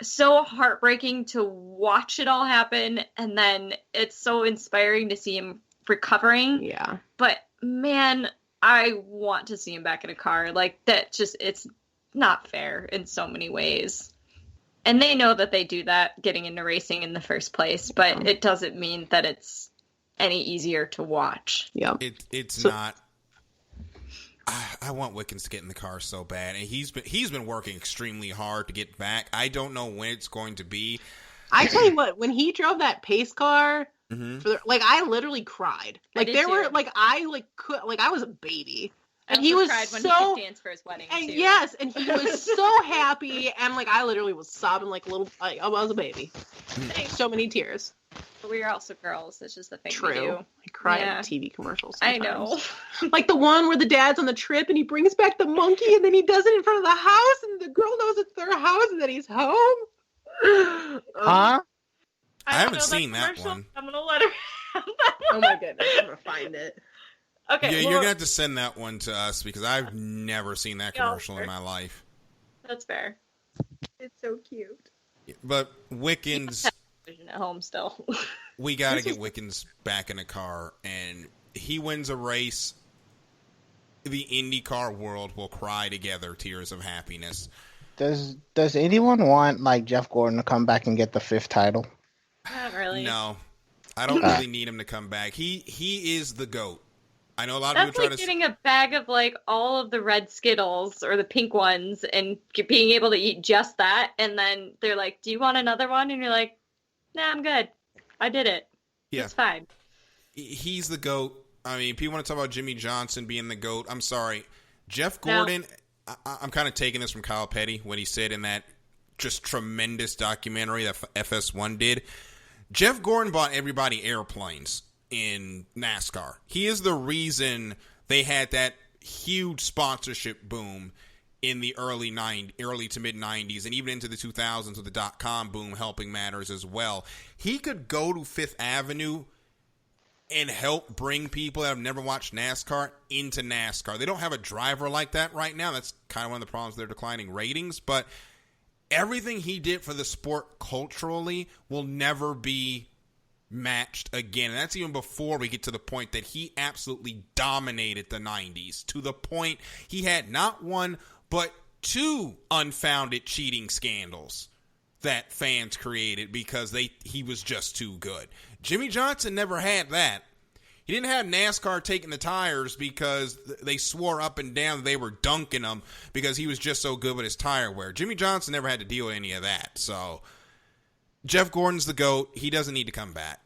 so heartbreaking to watch it all happen, and then it's so inspiring to see him recovering. Yeah. But man, I want to see him back in a car. Like that just it's not fair in so many ways. And they know that they do that getting into racing in the first place, but it doesn't mean that it's any easier to watch. Yeah. It's not. I want Wickens to get in the car so bad, and he's been working extremely hard to get back. I don't know when it's going to be. I tell you what, when he drove that pace car, Mhm. I literally cried. I Like did there too. were I was a baby. I And he also was cried when so he danced for his wedding and too. yes, and he was so happy, and like I literally was sobbing like a little. Like, I was a baby. So many tears. But we are also girls. It's just the thing we True. do. I cry Yeah. at TV commercials. I Sometimes. know. Like the one where the dad's on the trip and he brings back the monkey, and then he does it in front of the house, and the girl knows it's their house, and then he's home. Huh? I haven't know seen that commercial. one. I'm gonna let her. Oh my goodness, I'm gonna find it. Okay. Yeah, well, you're gonna have to send that one to us because I've never seen that Yeah, commercial in sure. my life. That's fair. It's so cute. But Wickens, Vision at home still. we got to get Wickens back in the car, and he wins a race. The IndyCar world will cry together tears of happiness. Does anyone want like Jeff Gordon to come back and get the 5th title? Not really. No, I don't really need him to come back. He is the GOAT. I know a lot of That's people try like to. getting a bag of like all of the red Skittles or the pink ones and being able to eat just that, and then they're like, "Do you want another one?" And you're like, "Nah, I'm good. I did it. Yeah. It's fine." He's the GOAT. I mean, people want to talk about Jimmy Johnson being the GOAT. I'm sorry. Jeff Gordon, I'm kind of taking this from Kyle Petty when he said in that just tremendous documentary that FS1 did. Jeff Gordon bought everybody airplanes in NASCAR. He is the reason they had that huge sponsorship boom in the early to mid 90s and even into the 2000s with the .com boom helping matters as well. He could go to Fifth Avenue and help bring people that have never watched NASCAR into NASCAR. They don't have a driver like that right now. That's kind of one of the problems with their declining ratings. But everything he did for the sport culturally will never be matched again. And that's even before we get to the point that he absolutely dominated the 90s, to the point he had not one, but 2 unfounded cheating scandals that fans created because he was just too good. Jimmy Johnson never had that. He didn't have NASCAR taking the tires because they swore up and down they were dunking him because he was just so good with his tire wear. Jimmy Johnson never had to deal with any of that. So Jeff Gordon's the GOAT. He doesn't need to come back.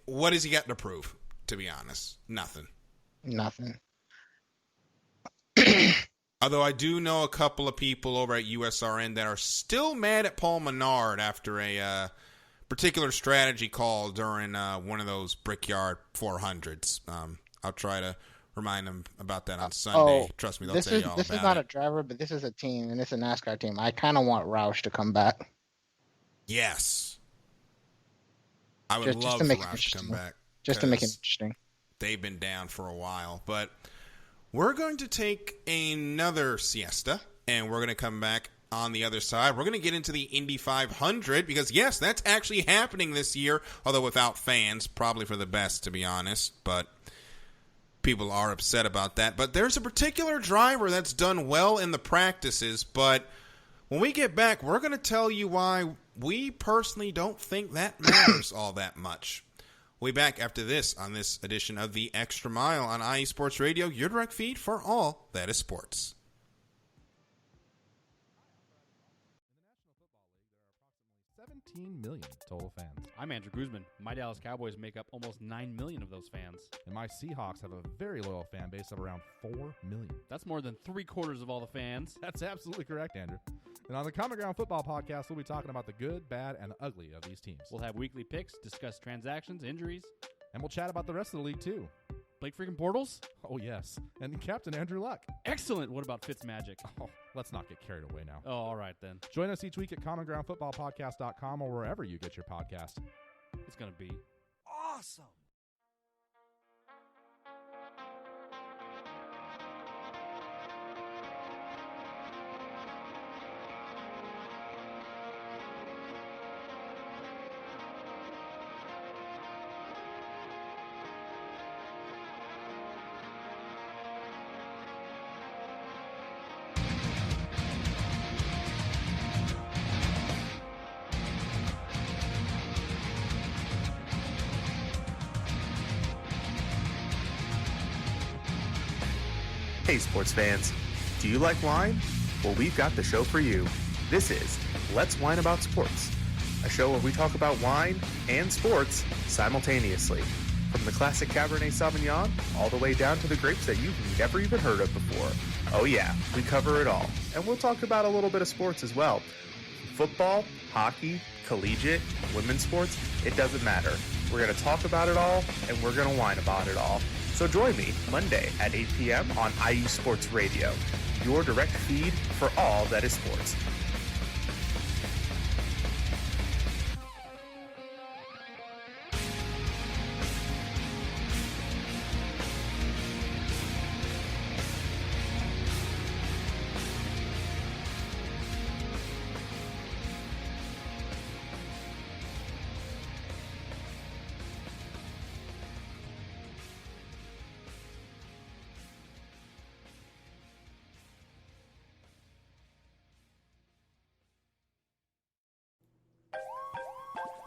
What has he got to prove, to be honest? Nothing. Although I do know a couple of people over at USRN that are still mad at Paul Menard after a particular strategy call during one of those Brickyard 400s. I'll try to remind them about that on Sunday. Trust me, they'll tell you all about it. This is not a driver, but this is a team, and it's a NASCAR team. I kind of want Roush to come back. Yes. I would love just to for make it Roush to come interesting. back. Just to make it 'cause interesting. They've been down for a while. But we're going to take another siesta, and we're going to come back on the other side. We're going to get into the Indy 500 because, yes, that's actually happening this year, although without fans, probably for the best, to be honest. But people are upset about that. But there's a particular driver that's done well in the practices, but when we get back, we're going to tell you why we personally don't think that matters all that much. We'll be back after this on this edition of The Extra Mile on IE Sports Radio, your direct feed for all that is sports. 17 million total fans. I'm Andrew Guzman. My Dallas Cowboys make up almost 9 million of those fans. And my Seahawks have a very loyal fan base of around 4 million. That's more than 3/4 of all the fans. That's absolutely correct, Andrew. And on the Common Ground Football Podcast, we'll be talking about the good, bad, and the ugly of these teams. We'll have weekly picks, discuss transactions, injuries. And we'll chat about the rest of the league, too. Blake freaking Bortles? Oh, yes. And Captain Andrew Luck. Excellent. What about Fitzmagic? Oh, let's not get carried away now. Oh, all right then. Join us each week at commongroundfootballpodcast.com or wherever you get your podcast. It's going to be awesome. Hey sports fans, do you like wine? Well, we've got the show for you. This is Let's Wine About Sports, a show where we talk about wine and sports simultaneously. From the classic Cabernet Sauvignon all the way down to the grapes that you've never even heard of before. Oh yeah, we cover it all. And we'll talk about a little bit of sports as well. Football, hockey, collegiate, women's sports, it doesn't matter. We're going to talk about it all, and we're going to whine about it all. So join me Monday at 8 p.m. on IU Sports Radio, your direct feed for all that is sports.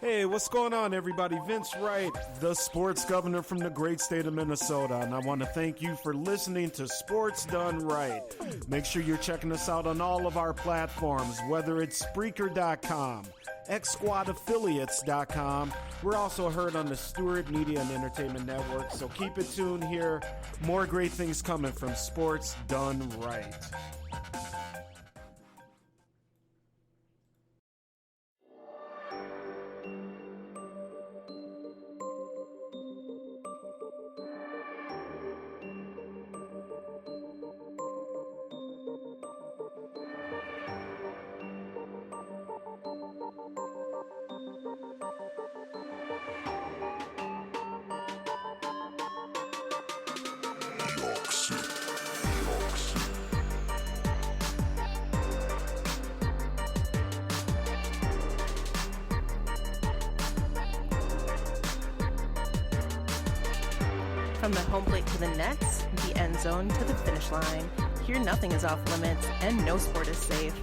Hey, what's going on, everybody? Vince Wright, the sports governor from the great state of Minnesota, and I want to thank you for listening to Sports Done Right. Make sure you're checking us out on all of our platforms, whether it's Spreaker.com, XSquadAffiliates.com. We're also heard on the Stewart Media and Entertainment Network, so keep it tuned here. More great things coming from Sports Done Right. From the home plate to the nets, the end zone to the finish line, here nothing is off limits and no sport is safe.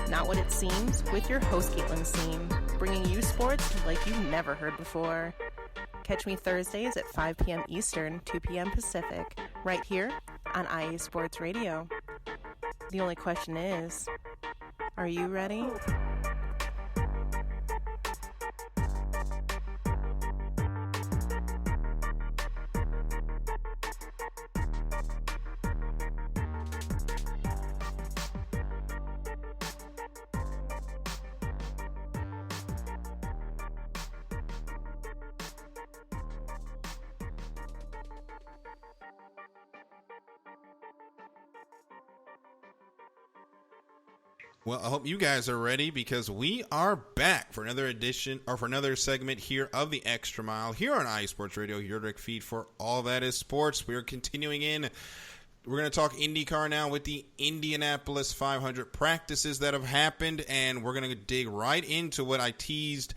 Not what it seems, with your host Caitlin Seam, bringing you sports like you've never heard before. Catch me Thursdays at 5 p.m. Eastern, 2 p.m. Pacific, right here on IE Sports Radio. The only question is, are you ready? Well, I hope you guys are ready because we are back for another edition or for another segment here of the Extra Mile here on IE Sports Radio, your direct feed for all that is sports. We are continuing in. We're going to talk IndyCar now with the Indianapolis 500 practices that have happened, and we're going to dig right into what I teased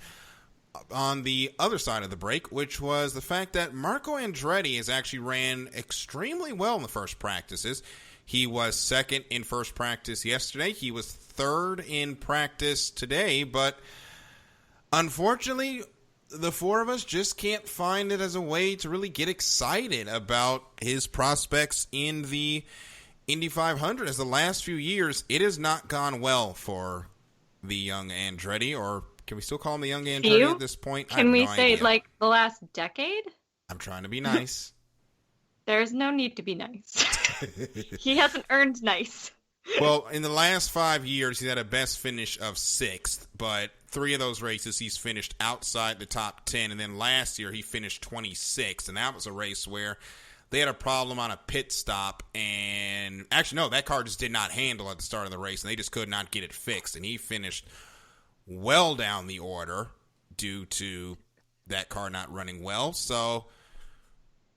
on the other side of the break, which was the fact that Marco Andretti has actually ran extremely well in the first practices. He was second in first practice yesterday. He was third in practice today, but unfortunately, the four of us just can't find it as a way to really get excited about his prospects in the Indy 500. As the last few years, it has not gone well for the young Andretti, or can we still call him the young Andretti at this point? Can we say like the last decade? I'm trying to be nice. There's no need to be nice. He hasn't earned nice. Well, in the last 5 years, he's had a best finish of 6th, but 3 of those races he's finished outside the top 10, and then last year he finished 26th, and that was a race where they had a problem on a pit stop, and actually, no, that car just did not handle at the start of the race, and they just could not get it fixed, and he finished well down the order due to that car not running well. So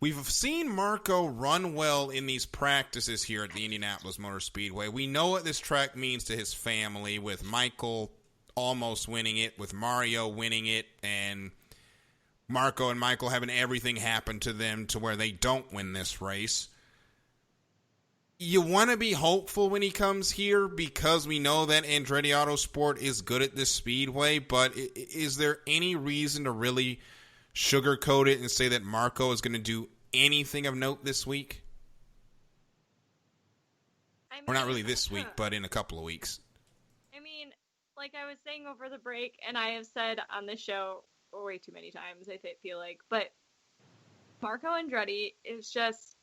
we've seen Marco run well in these practices here at the Indianapolis Motor Speedway. We know what this track means to his family, with Michael almost winning it, with Mario winning it, and Marco and Michael having everything happen to them to where they don't win this race. You want to be hopeful when he comes here because we know that Andretti Autosport is good at this speedway, but is there any reason to really sugarcoat it and say that Marco is going to do anything of note this week? Or not really this week, but in a couple of weeks. I mean, like I was saying over the break, and I have said on the show way too many times, I feel like, but Marco Andretti is just,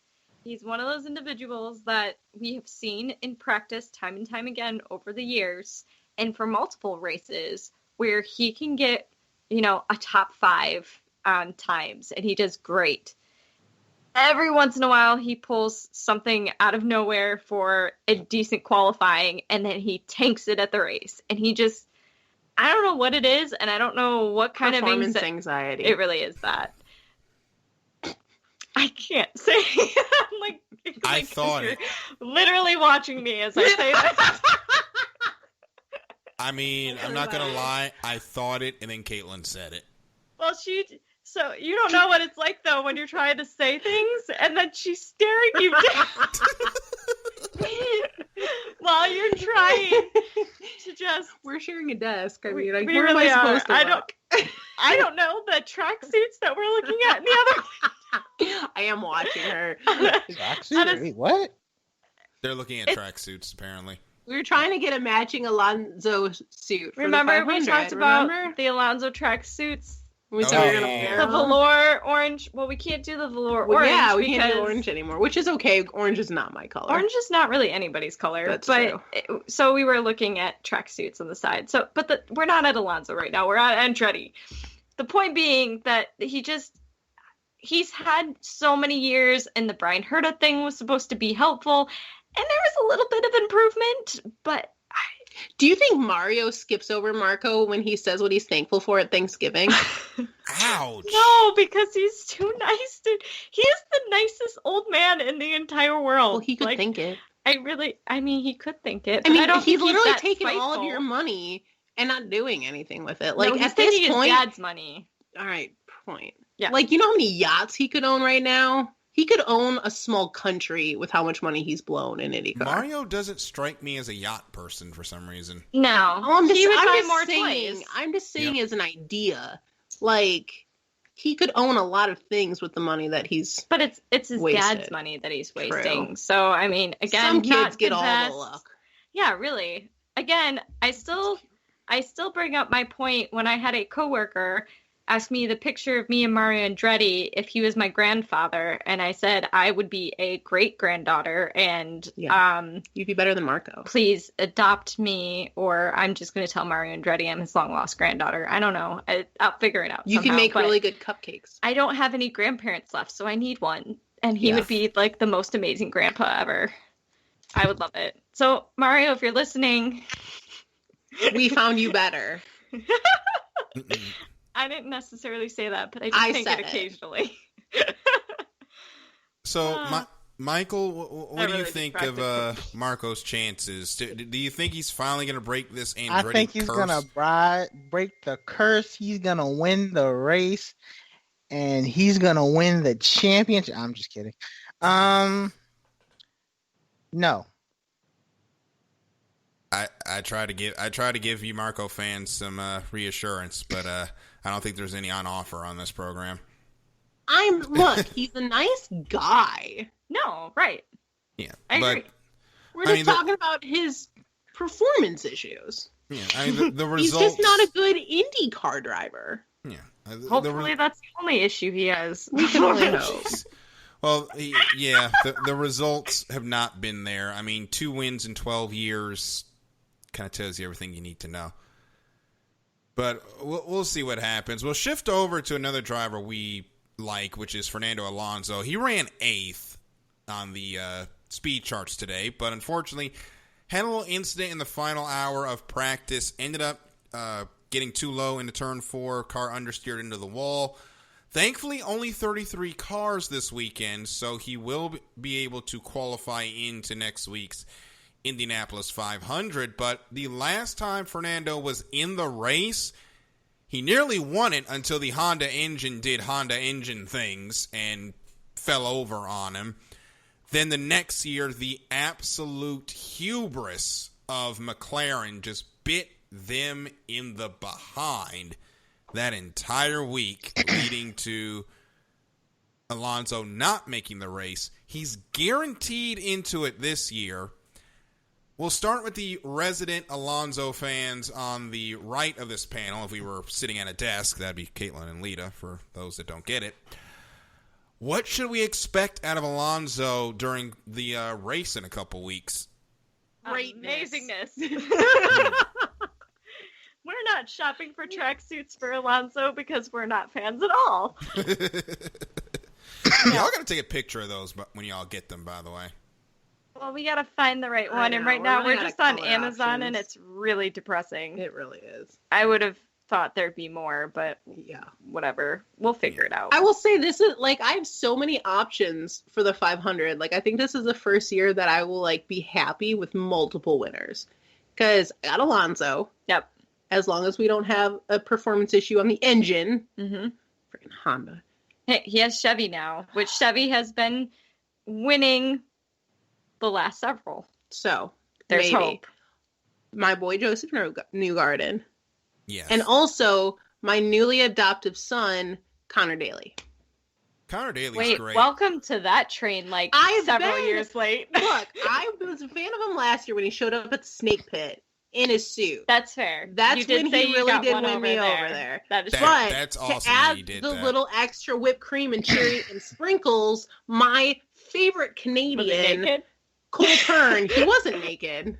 he's one of those individuals that we have seen in practice time and time again over the years, and for multiple races, where he can get, a top 5 on times, and he does great. Every once in a while, he pulls something out of nowhere for a decent qualifying, and then he tanks it at the race. And he just, I don't know what it is, and I don't know what kind of anxiety. It really is that. I can't say. I'm like, I thought it. Literally watching me as I say that. I mean, I'm not going to lie. I thought it, and then Caitlin said it. Well, so you don't know what it's like, though, when you're trying to say things, and then she's staring you down while you're trying to just... We're sharing a desk. I mean, we where really am I supposed to look? I don't know the tracksuits that we're looking at in the other... I am watching her. Tracksuit? Wait, what? They're looking at tracksuits, apparently. We were trying to get a matching Alonso suit. For remember, we talked about the Alonso tracksuits? We said we were gonna wear the velour orange. Well, we can't do the velour orange. Yeah, we can't do orange anymore, which is okay. Orange is not my color. Orange is not really anybody's color. That's true. So we were looking at tracksuits on the side. So, we're not at Alonso right now. We're at Andretti. The point being that he's had so many years, and the Brian Herta thing was supposed to be helpful, and there was a little bit of improvement, but. Do you think Mario skips over Marco when he says what he's thankful for at Thanksgiving? Ouch. No, because he's too nice. He is the nicest old man in the entire world. Well, he could think it. He could think it. I mean, he's literally taking all of your money and not doing anything with it. Like, at this point, his dad's money. All right, point. Yeah. Like, you know how many yachts he could own right now? He could own a small country with how much money he's blown in IndyCar. Mario doesn't strike me as a yacht person for some reason. No. Oh, I'm just toys. saying as an idea. Like, he could own a lot of things with the money that he's But it's his wasted. dad's money that he's wasting. True. So, I mean, again, some not kids get the all best. the luck. Yeah, really. Again, I still bring up my point when I had a coworker ask me the picture of me and Mario Andretti if he was my grandfather, and I said I would be a great granddaughter, and you'd be better than Marco. Please adopt me, or I'm just going to tell Mario Andretti I'm his long lost granddaughter. I don't know. I'll figure it out. You can make really good cupcakes. I don't have any grandparents left, so I need one, and he would be like the most amazing grandpa ever. I would love it. So Mario, if you're listening, we found you better. I didn't necessarily say that, but I just think it occasionally. So Michael, what do you think of Marco's chances? Do you think he's finally going to break this Andretti curse? I think he's going to break the curse. He's going to win the race, and he's going to win the championship. I'm just kidding. No. I try to give you Marco fans some reassurance, but I don't think there's any on offer on this program. Look, he's a nice guy. No, right. Yeah, I agree. We're just talking about his performance issues. Yeah, I mean the results. He's just not a good IndyCar driver. Yeah. Hopefully that's the only issue he has. We can only hope. Well, the results have not been there. I mean, 2 wins in 12 years kind of tells you everything you need to know. But we'll see what happens. We'll shift over to another driver we like, which is Fernando Alonso. He ran 8th on the speed charts today, but unfortunately had a little incident in the final hour of practice. Ended up getting too low into turn 4. Car understeered into the wall. Thankfully, only 33 cars this weekend, so he will be able to qualify into next week's Indianapolis 500. But the last time Fernando was in the race, he nearly won it until the Honda engine did Honda engine things and fell over on him. Then the next year, the absolute hubris of McLaren just bit them in the behind that entire week, leading to Alonso not making the race. He's guaranteed into it this year. We'll start with the resident Alonso fans on the right of this panel. If we were sitting at a desk, that'd be Caitlin and Lita, for those that don't get it. What should we expect out of Alonso during the race in a couple weeks? Amazingness. We're not shopping for tracksuits for Alonso because we're not fans at all. Y'all got to take a picture of those when y'all get them, by the way. Well, we got to find the right one, and right now we're just on Amazon, and it's really depressing. It really is. I would have thought there'd be more, but yeah, whatever. We'll figure it out. I will say this is, like, I have so many options for the 500. Like, I think this is the first year that I will, like, be happy with multiple winners. Because I got Alonso. Yep. As long as we don't have a performance issue on the engine. Mm-hmm. Freaking Honda. Hey, he has Chevy now, which Chevy has been winning the last several. So, there's hope. My boy Joseph Newgarden. Yes. And also, my newly adoptive son, Connor Daly. Connor Daly's great. Welcome to that train, several years late. Look, I was a fan of him last year when he showed up at the Snake Pit in his suit. That's fair. That's when he really did win me over there. That's awesome. To add the little extra whipped cream and cherry and sprinkles, my favorite Canadian, Cole Pern, he wasn't naked.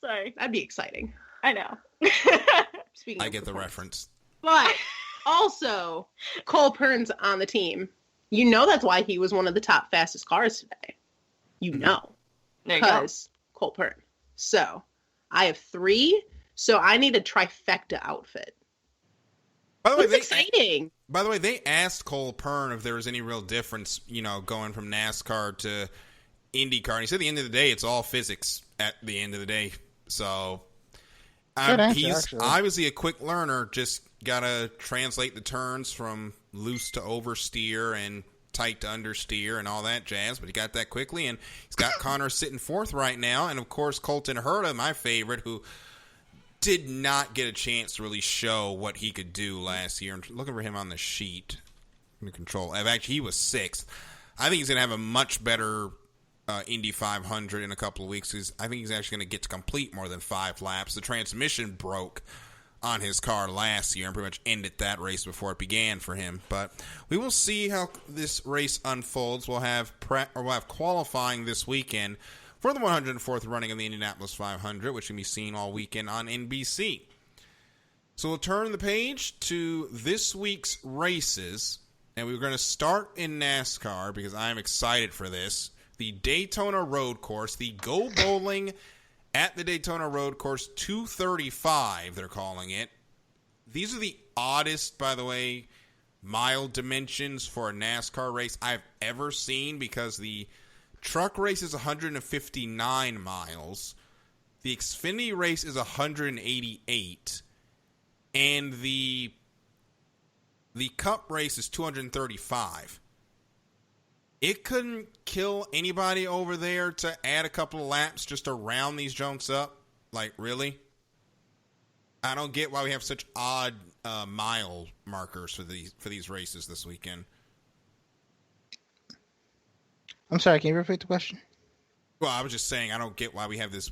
Sorry. That'd be exciting. I know. I get the reference. But also, Cole Pern's on the team. You know that's why he was one of the top fastest cars today. You know. Because Cole Pern. So, I have 3. So, I need a trifecta outfit. By the way, exciting. By the way, they asked Cole Pern if there was any real difference, going from NASCAR to IndyCar. And he said at the end of the day, it's all physics at the end of the day. So, he's obviously a quick learner. Just got to translate the turns from loose to oversteer and tight to understeer and all that jazz, but he got that quickly, and he's got Connor sitting 4th right now, and of course Colton Herta, my favorite, who did not get a chance to really show what he could do last year. I'm looking for him on the sheet in the control. Actually, he was 6th. I think he's going to have a much better Indy 500 in a couple of weeks, because I think he's actually going to get to complete more than 5 laps. The transmission broke on his car last year and pretty much ended that race before it began for him. But we will see how this race unfolds. We'll have qualifying this weekend for the 104th running of the Indianapolis 500, which can be seen all weekend on NBC. So we'll turn the page to this week's races, and we're going to start in NASCAR because I'm excited for this. The Daytona Road Course, the Go Bowling at the Daytona Road Course 235, they're calling it. These are the oddest, by the way, mile dimensions for a NASCAR race I've ever seen, because the truck race is 159 miles, the Xfinity race is 188, and the Cup race is 235. It couldn't kill anybody over there to add a couple of laps just to round these junks up? Like, really? I don't get why we have such odd mile markers for these races this weekend. I'm sorry, can you repeat the question? Well, I was just saying I don't get why we have these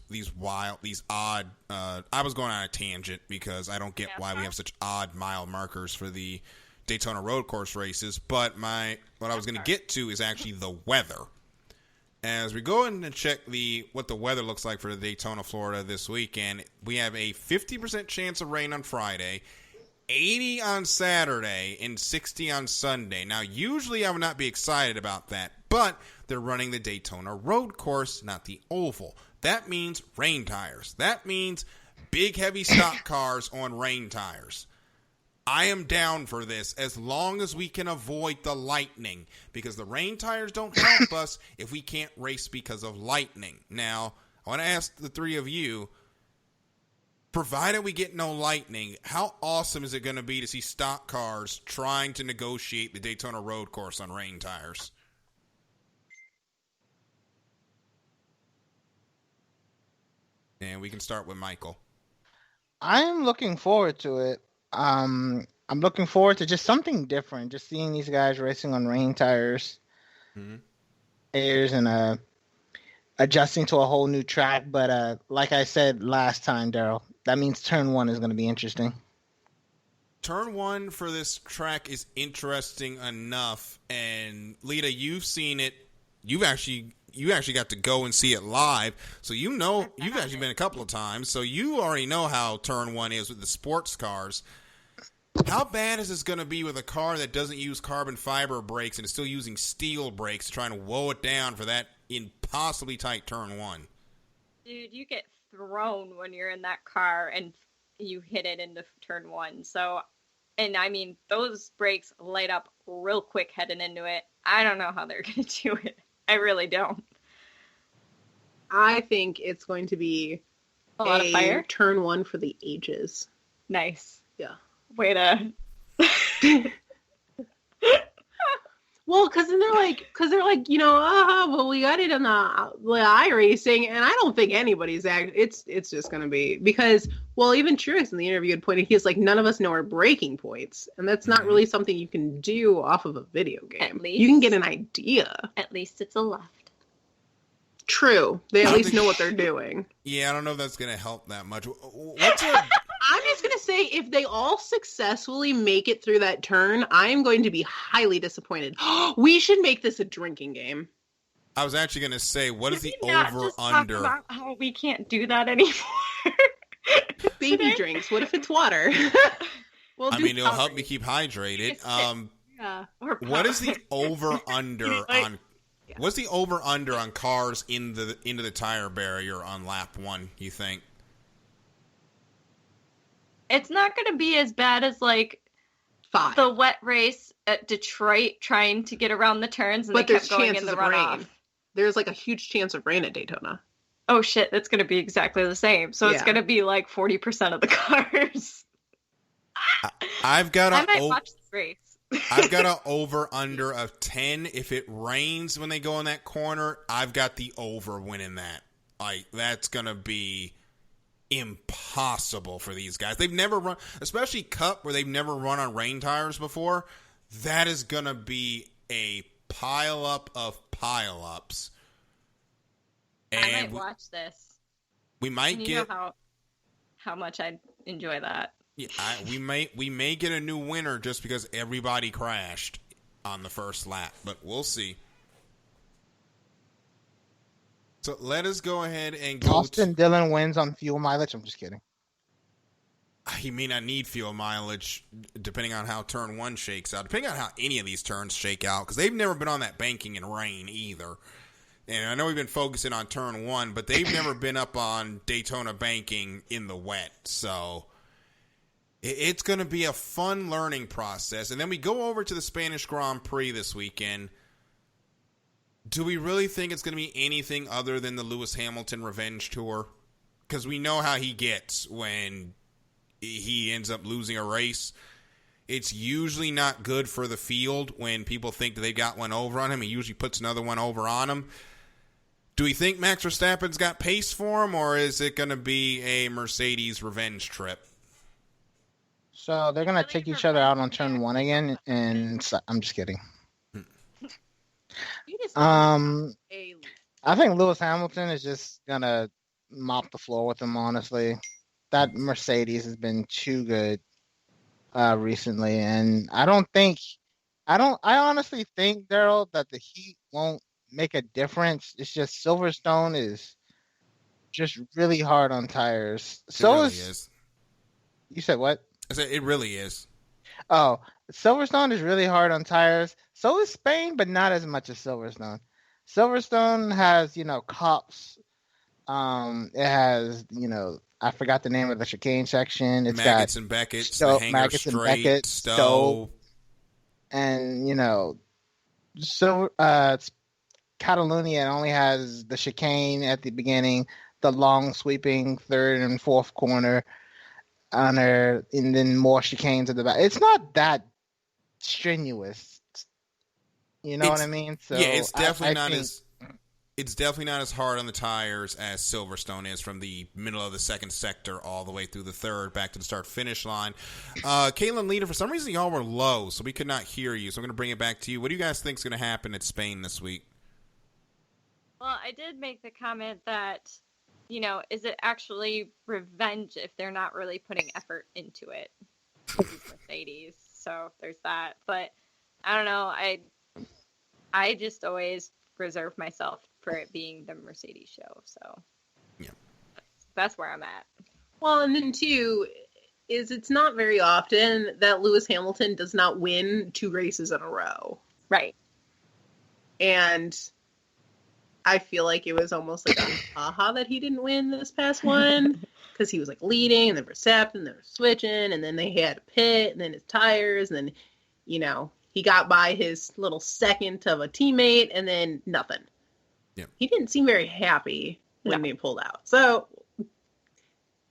odd. I was going on a tangent because I don't get why we have such odd mile markers for the Daytona road course races. But what I was going to get to is actually the weather. As we go in and check what the weather looks like for the Daytona, Florida this weekend, we have a 50% chance of rain on Friday, 80 on Saturday, and 60 on Sunday. Now, usually I would not be excited about that, but they're running the Daytona road course, not the oval. That means rain tires. That means big, heavy stock cars on rain tires. I am down for this as long as we can avoid the lightning, because the rain tires don't help us if we can't race because of lightning. Now, I want to ask the three of you, provided we get no lightning, how awesome is it going to be to see stock cars trying to negotiate the Daytona road course on rain tires? And we can start with Michael. I'm looking forward to it. I'm looking forward to just something different, just seeing these guys racing on rain tires, and adjusting to a whole new track. But like I said last time, Daryl, that means turn one is going to be interesting. Turn one for this track is interesting enough, and Lita, you've seen it. You actually got to go and see it live, so you've actually been a couple of times, so you already know how turn one is with the sports cars. How bad is this going to be with a car that doesn't use carbon fiber brakes and is still using steel brakes, trying to woe it down for that impossibly tight turn one? Dude, you get thrown when you're in that car and you hit it into turn one. So, and I mean, those brakes light up real quick heading into it. I don't know how they're going to do it. I really don't. I think it's going to be a lot of fire. Turn one for the ages. Nice. Yeah. Way to. Well, because they're like, well, we got it in the iRacing, and I don't think anybody's it's just going to be, because, well, even Truex in the interview had pointed, he's like, none of us know our breaking points, and that's not really something you can do off of a video game. At least, you can get an idea. At least it's a left. True. They at least know what they're doing. Yeah, I don't know if that's going to help that much. I'm just going to say, if they all successfully make it through that turn, I'm going to be highly disappointed. We should make this a drinking game. I was actually going to say, what is the over-under? Talk about how we can't do that anymore. Baby drinks. What if it's water? It'll help me keep hydrated. Yeah. What is the over-under on? What's the over-under on cars into the tire barrier on lap one, you think? It's not going to be as bad as, like, 5. The wet race at Detroit trying to get around the turns, and they kept going in the runoff. There's, like, a huge chance of rain at Daytona. Oh, shit, that's going to be exactly the same. So it's going to be, like, 40% of the cars. I might watch this race. I've got an over-under of 10. If it rains when they go in that corner, I've got the over winning that. Like, that's going to be impossible for these guys. They've never run, especially Cup, where they've never run on rain tires before. That is going to be a pile-up of pile-ups. And I might watch this. We might get... know how much I'd enjoy that. Yeah, we may get a new winner just because everybody crashed on the first lap, but we'll see. So let us go ahead and go. Austin Dillon wins on fuel mileage. I'm just kidding. He may not need fuel mileage depending on how turn one shakes out, depending on how any of these turns shake out, because they've never been on that banking in rain either. And I know we've been focusing on turn one, but they've never been up on Daytona banking in the wet, so It's going to be a fun learning process. And then we go over to the Spanish Grand Prix this weekend. Do we really think it's going to be anything other than the Lewis Hamilton revenge tour? Because we know how he gets when he ends up losing a race. It's usually not good for the field when people think that they got one over on him. He usually puts another one over on him. Do we think Max Verstappen's got pace for him, or is it going to be a Mercedes revenge trip? So they're going to take each other out on turn 1 again, and I'm just kidding. I think Lewis Hamilton is just going to mop the floor with him, honestly. That Mercedes has been too good recently, and I honestly think, Daryl, that the heat won't make a difference. It's just Silverstone is just really hard on tires. So it really is. You said what? I said it really is. Oh, Silverstone is really hard on tires. So is Spain, but not as much as Silverstone. Silverstone has, cops. It has, I forgot the name of the chicane section. It's Maggots got and Beckett, Maggots and Beckett, Stowe. And, so Catalonia only has the chicane at the beginning, the long sweeping third and fourth corner, and then more chicanes at the back. It's not that strenuous. You know what I mean? So yeah, it's definitely it's definitely not as hard on the tires as Silverstone is, from the middle of the second sector all the way through the third, back to the start-finish line. Caitlin Leader, for some reason y'all were low, so we could not hear you, so I'm going to bring it back to you. What do you guys think is going to happen at Spain this week? Well, I did make the comment that, is it actually revenge if they're not really putting effort into it? Mercedes, so there's that. But I don't know. I just always reserve myself for it being the Mercedes show. So yeah, that's where I'm at. Well, and then too, it's not very often that Lewis Hamilton does not win 2 races in a row. Right. And I feel like it was almost like aha that he didn't win this past one, because he was like leading, and then Verstappen, and they were switching, and then they had a pit, and then his tires, and then, he got by his little second of a teammate, and then nothing. Yeah. He didn't seem very happy when they pulled out. So,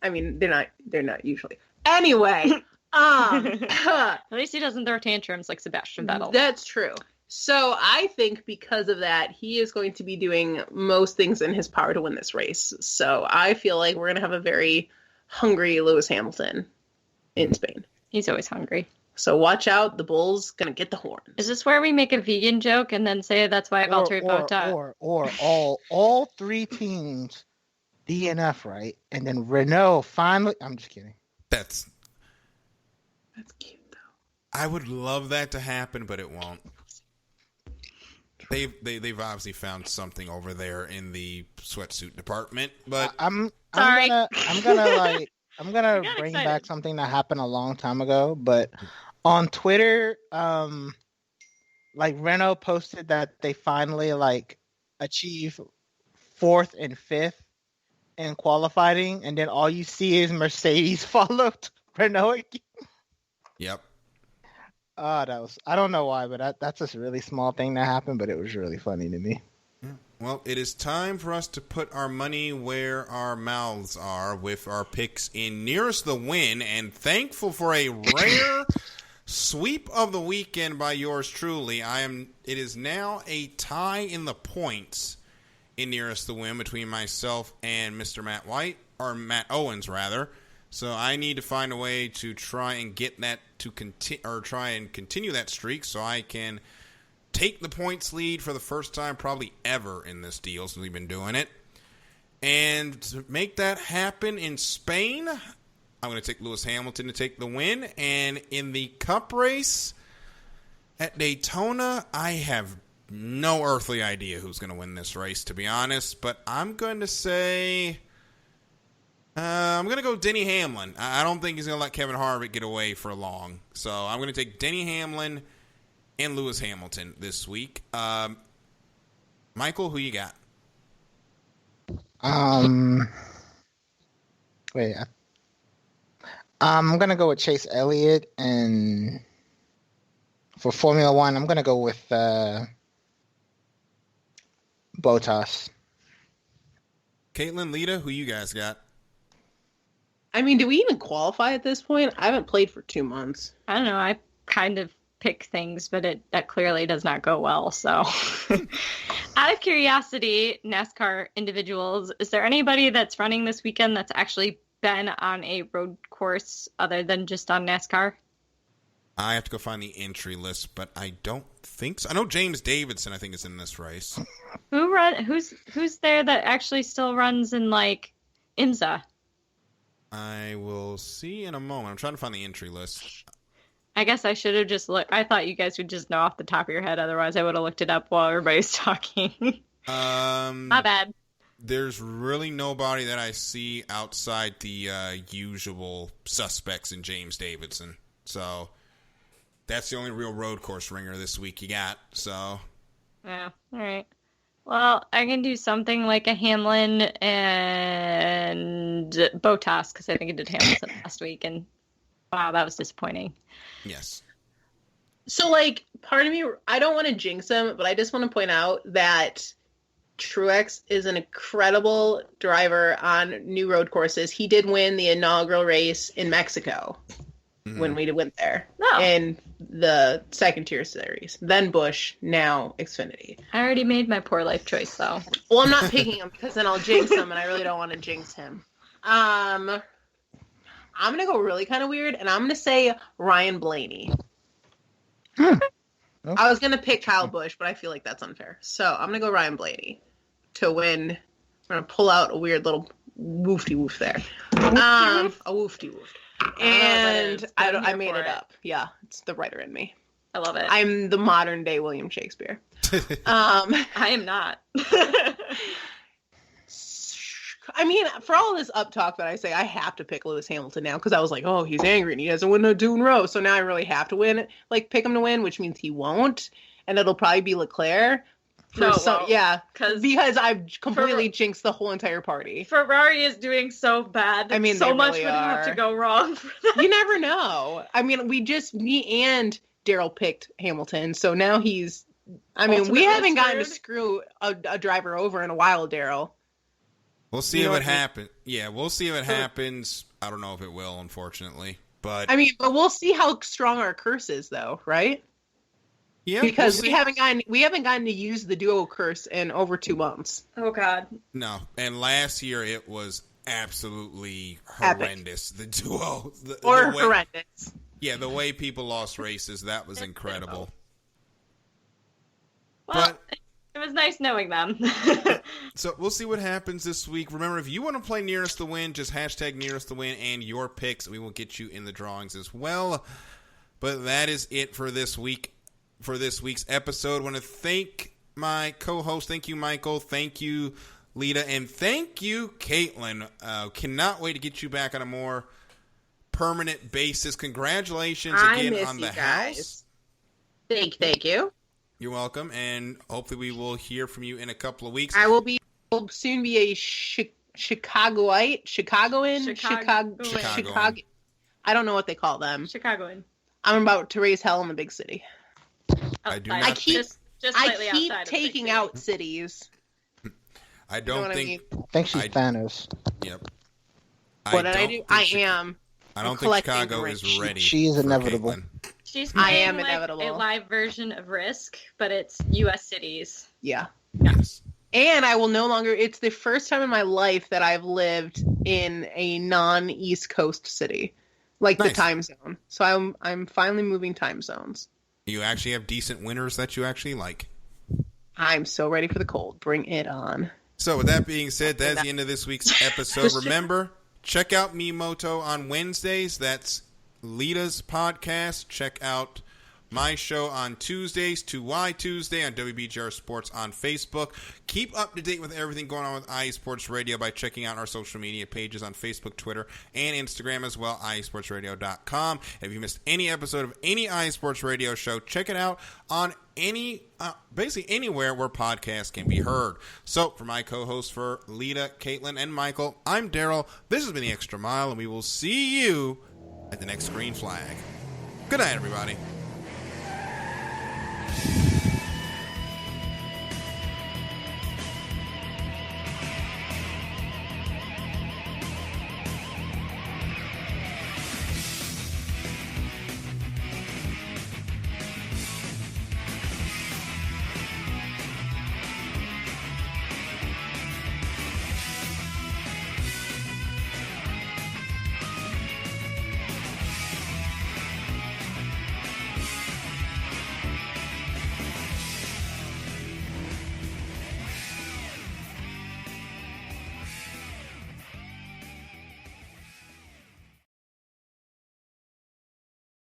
I mean, they're not usually. Anyway, at least he doesn't throw tantrums like Sebastian Vettel. That's true. So I think because of that, he is going to be doing most things in his power to win this race. So I feel like we're going to have a very hungry Lewis Hamilton in Spain. He's always hungry. So watch out. The bull's going to get the horn. Is this where we make a vegan joke and then say that's why Valtteri Bottas? Or all 3 teams DNF, right? And then Renault finally... I'm just kidding. That's cute, though. I would love that to happen, but it won't. They've obviously found something over there in the sweatsuit department, but I'm sorry. I'm gonna bring back something that happened a long time ago, but on Twitter, Renault posted that they finally achieve 4th and 5th in qualifying, and then all you see is Mercedes followed Renault again. Yep. I don't know why, but that's a really small thing that happened, but it was really funny to me. Well, it is time for us to put our money where our mouths are with our picks in Nearest the Win, and thankful for a rare sweep of the weekend by yours truly. It is now a tie in the points in Nearest the Win between myself and Mr. Matt White, or Matt Owens rather. So I need to find a way to try and get that to continue that streak, so I can take the points lead for the first time probably ever in this deal since we've been doing it. And to make that happen in Spain, I'm going to take Lewis Hamilton to take the win. And in the Cup race at Daytona, I have no earthly idea who's going to win this race, to be honest. But I'm going to say... I'm going to go Denny Hamlin. I don't think he's going to let Kevin Harvick get away for long. So I'm going to take Denny Hamlin and Lewis Hamilton this week. Michael, who you got? Wait. I'm going to go with Chase Elliott, and for Formula One, I'm going to go with Bottas. Caitlin, Lita, who you guys got? I mean, do we even qualify at this point? I haven't played for 2 months. I don't know. I kind of pick things, but that clearly does not go well. So, out of curiosity, NASCAR individuals, is there anybody that's running this weekend that's actually been on a road course other than just on NASCAR? I have to go find the entry list, but I don't think so. I know James Davidson, I think, is in this race. Who's there that actually still runs in like IMSA? I will see in a moment. I'm trying to find the entry list. I guess I should have just looked. I thought you guys would just know off the top of your head. Otherwise, I would have looked it up while everybody's talking. My bad. There's really nobody that I see outside the usual suspects in James Davidson. So that's the only real road course ringer this week you got. So yeah, all right. Well, I can do something like a Hamlin and Bottas because I think I did Hamilton last week, and wow, that was disappointing. Yes. So, like, part of me, I don't want to jinx him, but I just want to point out that Truex is an incredible driver on new road courses. He did win the inaugural race in Mexico when we went there. Oh. In the second tier series. Then Busch, now Xfinity. I already made my poor life choice, though. Well, I'm not picking him because then I'll jinx him, and I really don't want to jinx him. I'm going to go really kind of weird, and I'm going to say Ryan Blaney. Okay. I was going to pick Kyle Busch, but I feel like that's unfair. So I'm going to go Ryan Blaney to win. I'm going to pull out a weird little woofty woof there. A woofty woof. And I made it up. Yeah, it's the writer in me. I love it. I'm the modern day William Shakespeare. I am not. I mean, for all this up talk that I say, I have to pick Lewis Hamilton now because I was like, oh, he's angry and he doesn't win a 2 in a row. So now I really have to pick him to win, which means he won't. And it'll probably be Leclerc. Because I've completely jinxed the whole entire party. Ferrari is doing so bad. I mean, so much really would have to go wrong for that. You never know. I mean, me and Daryl picked Hamilton, so now we haven't gotten to screw a driver over in a while, Daryl. We'll see if it happens. Yeah, we'll see if it happens. I don't know if it will, unfortunately. But we'll see how strong our curse is, though, right? Yeah, because we haven't gotten to use the duo curse in over 2 months. Oh God. No, and last year it was absolutely horrendous. Epic. The duo, horrendous. Yeah, the way people lost races, that was incredible. Well, it was nice knowing them. So we'll see what happens this week. Remember, if you want to play Nearest to Win, just hashtag Nearest to Win and your picks. We will get you in the drawings as well. But that is it for this week. For this week's episode, I want to thank my co-host. Thank you, Michael. Thank you, Lita. And thank you, Caitlin. Cannot wait to get you back on a more permanent basis. Congratulations again on the house. Thank you. You're welcome. And hopefully we will hear from you in a couple of weeks. I will soon be a Chicagoan. Chicago. I don't know what they call them. Chicagoan. I'm about to raise hell in the big city. I keep taking out cities. I don't think. I think she's Thanos. Yep. What did I do? I am. I don't think Chicago is ready. She is inevitable. She's inevitable. A live version of Risk, but it's U.S. cities. Yeah. Yes. And I will no longer. It's the first time in my life that I've lived in a non-East Coast city, like the time zone. So I'm finally moving time zones. You actually have decent winters that you actually like. I'm so ready for the cold. Bring it on. So with that being said, that's the end of this week's episode. Remember, check out Mimoto on Wednesdays. That's Lita's podcast. Check out my show on Tuesdays, 2Y Tuesday on WBGR Sports on Facebook. Keep up to date with everything going on with iSports Radio by checking out our social media pages on Facebook, Twitter, and Instagram as well, iSportsRadio.com. If you missed any episode of any iSports Radio show, check it out on basically anywhere where podcasts can be heard. So for my co-hosts, for Lita, Caitlin, and Michael, I'm Daryl. This has been The Extra Mile, and we will see you at the next green flag. Good night, everybody.